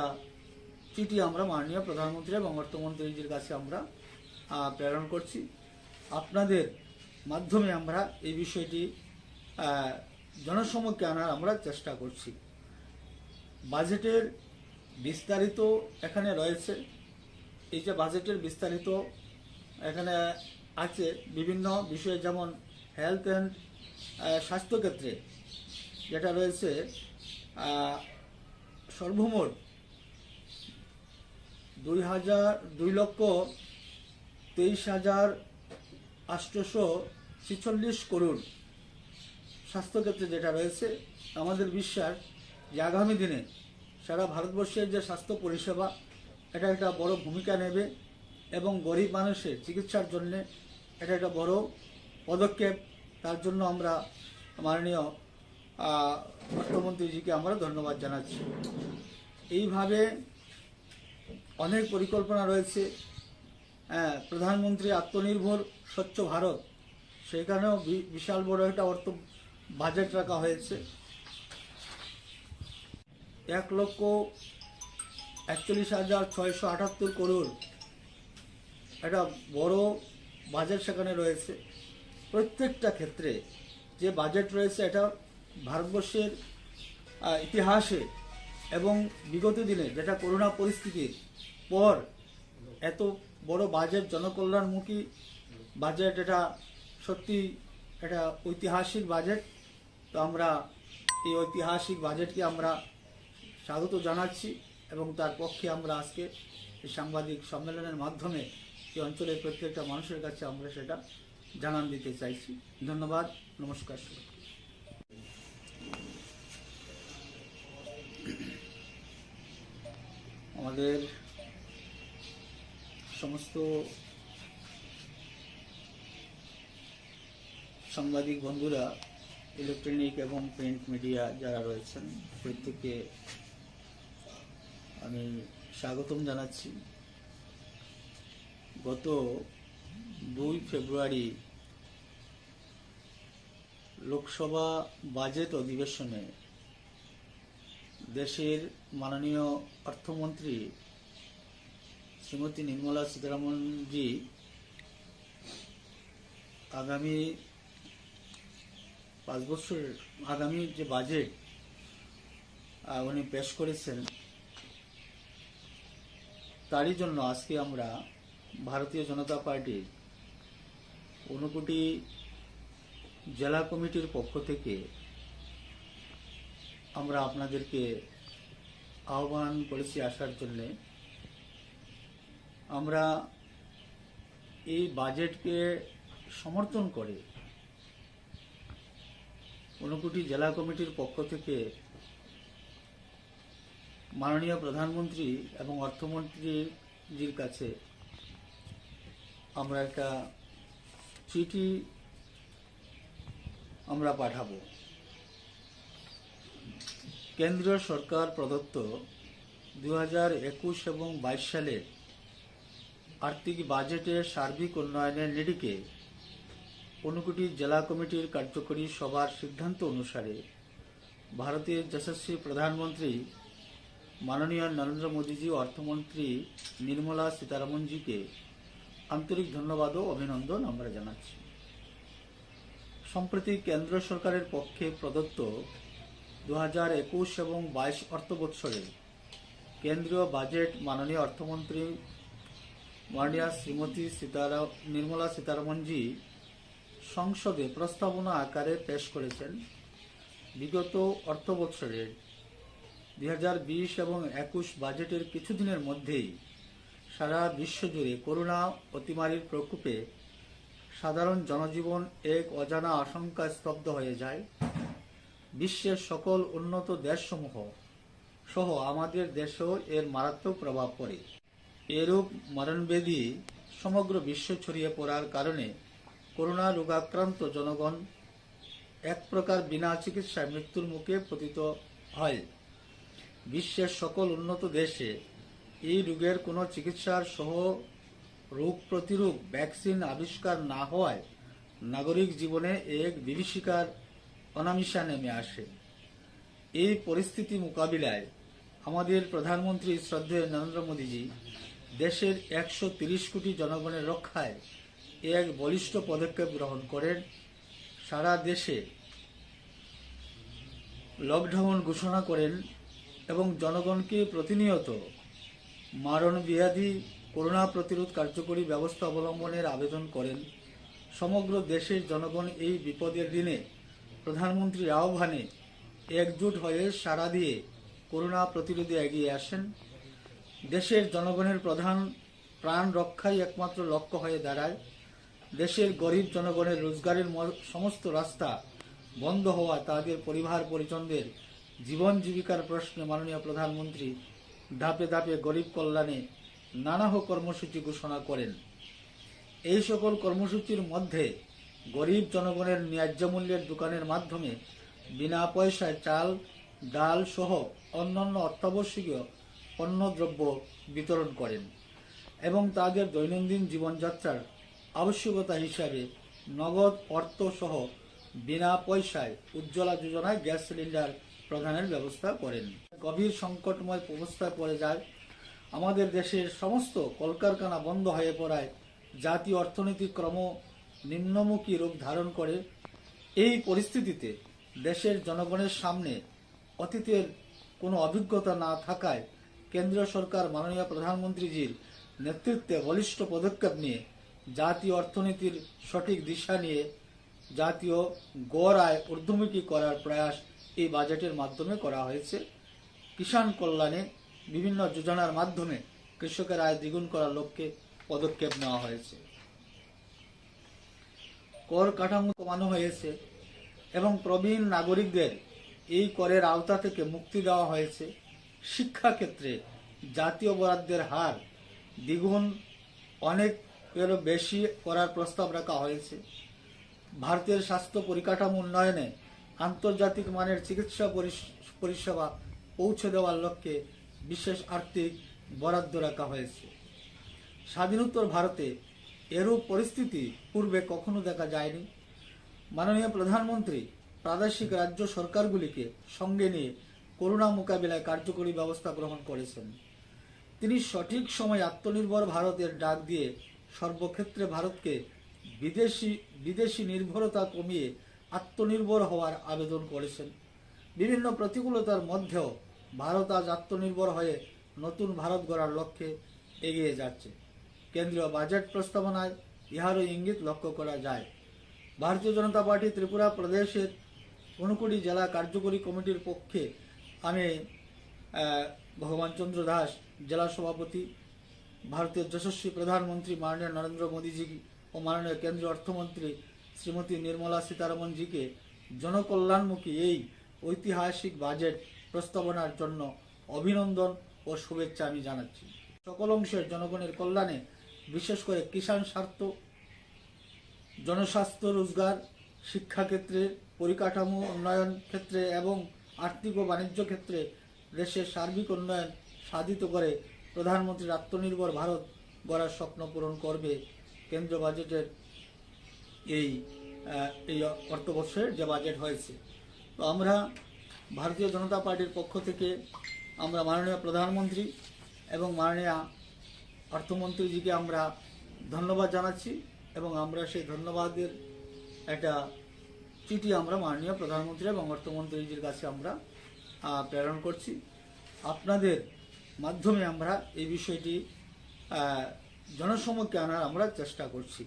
চিঠি আমরা মাননীয় প্রধানমন্ত্রী এবং অর্থমন্ত্রীজির কাছে আমরা প্রেরণ করছি। আপনাদের মাধ্যমে আমরা এই বিষয়টি জনসমক্ষে আনার আমরা চেষ্টা করছি। বাজেটের বিস্তারিত এখানে রয়েছে। এই যে বাজেটের বিস্তারিত এখানে আছে বিভিন্ন বিষয়ে, যেমন হেলথ অ্যান্ড স্বাস্থ্যক্ষেত্রে যেটা রয়েছে সর্বমোট 2,23,846 করোড় স্বাস্থ্যক্ষেত্রে যেটা রয়েছে। আমাদের বিশ্বাস যে আগামী দিনে সারা ভারতবর্ষের যে স্বাস্থ্য পরিষেবা এটা একটা বড় ভূমিকা নেবে এবং গরিব মানুষের চিকিৎসার জন্য এটা একটা বড় পদক্ষেপ। তার জন্য আমরা মাননীয় অর্থমন্ত্রীজিকে আমরা ধন্যবাদ জানাচ্ছি। এইভাবে অনেক পরিকল্পনা রয়েছে। প্রধানমন্ত্রী আত্মনির্ভর স্বচ্ছ ভারত, সেখানেও বিশাল বড় একটা বাজেট রাখা হয়েছে। 1,41,678 করোড় একটা বড় বাজেট সেখানে রয়েছে। প্রত্যেকটা ক্ষেত্রে যে বাজেট রয়েছে এটা ভারতবর্ষের ইতিহাসে এবং বিগত দিনে যেটা করোনা পরিস্থিতির পর এত বড় বাজেট, জনকল্যাণমুখী বাজেট, এটা সত্যি এটা ঐতিহাসিক বাজেট। তো আমরা এই ঐতিহাসিক বাজেটকে আমরা স্বাগত জানাচ্ছি এবং তার পক্ষে আমরা আজকে এই সাংবাদিক সম্মেলনের মাধ্যমে এই অঞ্চলের প্রত্যেকটা মানুষের কাছে আমরা সেটা জানান দিতে চাইছি। ধন্যবাদ, নমস্কার। আমাদের সমস্ত সাংবাদিক বন্ধুরা, ইলেকট্রনিক এবং প্রিন্ট মিডিয়া যারা রয়েছেন, প্রত্যেককে আমি স্বাগতম জানাচ্ছি। গত 2 ফেব্রুয়ারি লোকসভা বাজেট অধিবেশনে দেশের মাননীয় অর্থমন্ত্রী শ্রীমতী নির্মলা সীতারমনজি আগামী 5 বছরের আগামী যে বাজেট উনি পেশ করেছেন, তারই জন্য আজকে আমরা ভারতীয় জনতা পার্টির ঊনকোটি জেলা কমিটির পক্ষ থেকে আমরা আপনাদেরকে আহ্বান করেছি আসার জন্যে। আমরা এই বাজেটকে সমর্থন করে ঊনকোটি জেলা কমিটির পক্ষ থেকে মাননীয় প্রধানমন্ত্রী এবং অর্থমন্ত্রীজির কাছে আমরা একটা চিঠি আমরা পাঠাবো। কেন্দ্রীয় সরকার প্রদত্ত 2021 এবং 22 সালের আর্থিক বাজেটের সার্বিক উন্নয়নের নিরিখে ঊনকোটি জেলা কমিটির কার্যকরী সভার সিদ্ধান্ত অনুসারে ভারতের যশস্বী প্রধানমন্ত্রী মাননীয় নরেন্দ্র মোদীজি অর্থমন্ত্রী নির্মলা সীতারামনজিকে আন্তরিক ধন্যবাদ ও অভিনন্দন আমরা জানাচ্ছি। সম্প্রতি কেন্দ্র সরকারের পক্ষে প্রদত্ত 2021 এবং 22 অর্থ বৎসরে কেন্দ্রীয় বাজেট মাননীয় অর্থমন্ত্রী মাননীয়া শ্রীমতী নির্মলা সীতারামনজি সংসদে প্রস্তাবনা আকারে পেশ করেছেন। বিগত অর্থ বৎসরের 2020 এবং 21 বাজেটের কিছুদিনের মধ্যেই সারা বিশ্বজুড়ে করোনা অতিমারীর প্রকোপে সাধারণ জনজীবন এক অজানা আশঙ্কায় স্তব্ধ হয়ে যায়। বিশ্বের সকল উন্নত দেশসমূহ সহ আমাদের দেশেও এর মারাত্মক প্রভাব পড়ে। এরূপ মরণব্যাধি সমগ্র বিশ্ব ছড়িয়ে পড়ার কারণে করোনা রোগাক্রান্ত জনগণ এক প্রকার বিনা চিকিৎসায় মৃত্যুর মুখে পতিত হয়। বিশ্বের সকল উন্নত দেশে এই রোগের কোনো চিকিৎসার সহ রোগ প্রতিরোধ ভ্যাকসিন আবিষ্কার না হওয়ায় নাগরিক জীবনে এক বিভীষিকার অনামিশা নেমে আসে। এই পরিস্থিতি মোকাবিলায় আমাদের প্রধানমন্ত্রী শ্রদ্ধেয় নরেন্দ্র মোদীজি দেশের 130 কোটি জনগণের রক্ষায় এক বলিষ্ঠ পদক্ষেপ গ্রহণ করেন। সারা দেশে লকডাউন ঘোষণা করেন এবং জনগণকে প্রতিনিয়ত মারণব্যাধি করোনা প্রতিরোধ কার্যকরী ব্যবস্থা অবলম্বনের আবেদন করেন। সমগ্র দেশের জনগণ এই বিপদের দিনে প্রধানমন্ত্রীর আহ্বানে একজোট হয়ে সাড়া দিয়ে করোনা প্রতিরোধে এগিয়ে আসেন। দেশের জনগণের প্রধান প্রাণ রক্ষাই একমাত্র লক্ষ্য হয়ে দাঁড়ায়। দেশের গরিব জনগণের রোজগারের সমস্ত রাস্তা বন্ধ হওয়া তাদের পরিবার পরিজনদের জীবন জীবিকার প্রশ্নে মাননীয় প্রধানমন্ত্রী ধাপে ধাপে গরিব কল্যাণে নানাহ কর্মসূচি ঘোষণা করেন। এই সকল কর্মসূচির মধ্যে গরিব জনগণের ন্যায্য মূল্যের দোকানের মাধ্যমে বিনা পয়সায় চাল ডাল সহ অন্যান্য অত্যাবশ্যকীয় পণ্যদ্রব্য বিতরণ করেন এবং তাদের দৈনন্দিন জীবনযাত্রার আবশ্যকতা হিসাবে নগদ অর্থ সহ বিনা পয়সায় উজ্জ্বলা যোজনায় গ্যাস সিলিন্ডার প্রদানের ব্যবস্থা করেন। গভীর সংকটময় অবস্থায় পড়ে যায় আমাদের দেশের সমস্ত কলকারখানা বন্ধ হয়ে পড়ায় জাতীয় অর্থনীতি ক্রম নিম্নমুখী রূপ ধারণ করে। এই পরিস্থিতিতে দেশের জনগণের সামনে অতীতের কোনো অভিজ্ঞতা না থাকায় কেন্দ্রীয় সরকার মাননীয় প্রধানমন্ত্রীজির নেতৃত্বে বলিষ্ঠ পদক্ষেপ নিয়ে জাতীয় অর্থনীতির সঠিক দিশা নিয়ে জাতীয় গড় আয় ঊর্ধ্বমুখী করার প্রয়াস এই বাজেটের মাধ্যমে করা হয়েছে। কিষাণ কল্যাণে বিভিন্ন যোজনার মাধ্যমে কৃষকের আয় দ্বিগুণ করার লক্ষ্যে পদক্ষেপ নেওয়া হয়েছে। কর কাঠামো কমানো হয়েছে এবং প্রবীণ নাগরিকদের এই করের আওতা থেকে মুক্তি দেওয়া হয়েছে। শিক্ষাক্ষেত্রে জাতীয় বরাদ্দের হার দ্বিগুণ অনেকেরও বেশি করার প্রস্তাব রাখা হয়েছে। ভারতের স্বাস্থ্য পরিকাঠামো উন্নয়নে আন্তর্জাতিক মানের চিকিৎসা পরিষেবা পৌঁছে দেওয়ার লক্ষ্যে বিশেষ আর্থিক বরাদ্দ রাখা হয়েছে। স্বাধীনোত্তর ভারতে এরূপ পরিস্থিতি পূর্বে কখনো দেখা যায়নি। মাননীয় প্রধানমন্ত্রী প্রাদেশিক রাজ্য সরকারগুলিকে সঙ্গে নিয়ে করোনা মোকাবিলায় কার্যকরী ব্যবস্থা গ্রহণ করেছেন। তিনি সঠিক সময়ে আত্মনির্ভর ভারতের ডাক দিয়ে সর্বক্ষেত্রে ভারতকে বিদেশি নির্ভরতা কমিয়ে আত্মনির্ভর হওয়ার আবেদন করেছেন। বিভিন্ন প্রতিকূলতার মধ্যেও ভারত আজ আত্মনির্ভর হয়ে নতুন ভারত গড়ার লক্ষ্যে এগিয়ে যাচ্ছে। কেন্দ্রীয় বাজেট প্রস্তাবনায় ইহারও ইঙ্গিত লক্ষ্য করা যায়। ভারতীয় জনতা পার্টি ত্রিপুরা প্রদেশের 59 জেলা কার্যকরী কমিটির পক্ষে আমি ভগবান চন্দ্র দাস, জেলা সভাপতি, ভারতের যশস্বী প্রধানমন্ত্রী মাননীয় নরেন্দ্র মোদীজি ও মাননীয় কেন্দ্রীয় অর্থমন্ত্রী শ্রীমতী নির্মলা সীতারমণজিকে জনকল্যাণমুখী এই ঐতিহাসিক বাজেট প্রস্তাবনার জন্য অভিনন্দন ও শুভেচ্ছা আমি জানাচ্ছি। সকল অংশের জনগণের কল্যাণে, বিশেষ করে কিষাণ স্বার্থ, জনস্বাস্থ্য, রোজগার, শিক্ষাক্ষেত্রে, পরিকাঠামো উন্নয়ন ক্ষেত্রে এবং আর্থিক ও বাণিজ্য ক্ষেত্রে দেশের সার্বিক উন্নয়ন সাধিত করে প্রধানমন্ত্রীর আত্মনির্ভর ভারত গড়ার স্বপ্ন পূরণ করবে কেন্দ্রীয় বাজেটের এই অর্থবর্ষের যে বাজেট হয়েছে। তো আমরা ভারতীয় জনতা পার্টির পক্ষ থেকে আমরা মাননীয় প্রধানমন্ত্রী এবং মাননীয় অর্থমন্ত্রীজিকে আমরা ধন্যবাদ জানাচ্ছি এবং আমরা সেই ধন্যবাদের একটা চিঠি আমরা মাননীয় প্রধানমন্ত্রী এবং অর্থমন্ত্রীজির কাছে আমরা প্রেরণ করছি। আপনাদের মাধ্যমে আমরা এই বিষয়টি জনসমক্ষে আনার আমরা চেষ্টা করছি।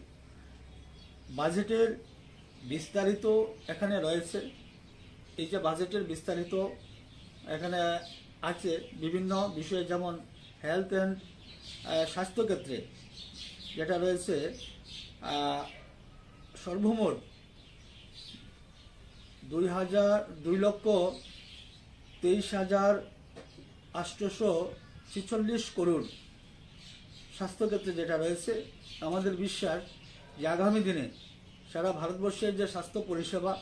বাজেটের বিস্তারিত এখানে রয়েছে। এই যে বাজেটের বিস্তারিত এখানে আছে বিভিন্ন বিষয়ে, যেমন হেলথ অ্যান্ড স্বাস্থ্যক্ষেত্রে যেটা রয়েছে সর্বমোট 2,23,846 করোড় স্বাস্থ্যক্ষেত্রে যেটা রয়েছে। আমাদের বিশ্বাস যে আগামী দিনে সারা ভারতবর্ষের যে স্বাস্থ্য পরিষেবা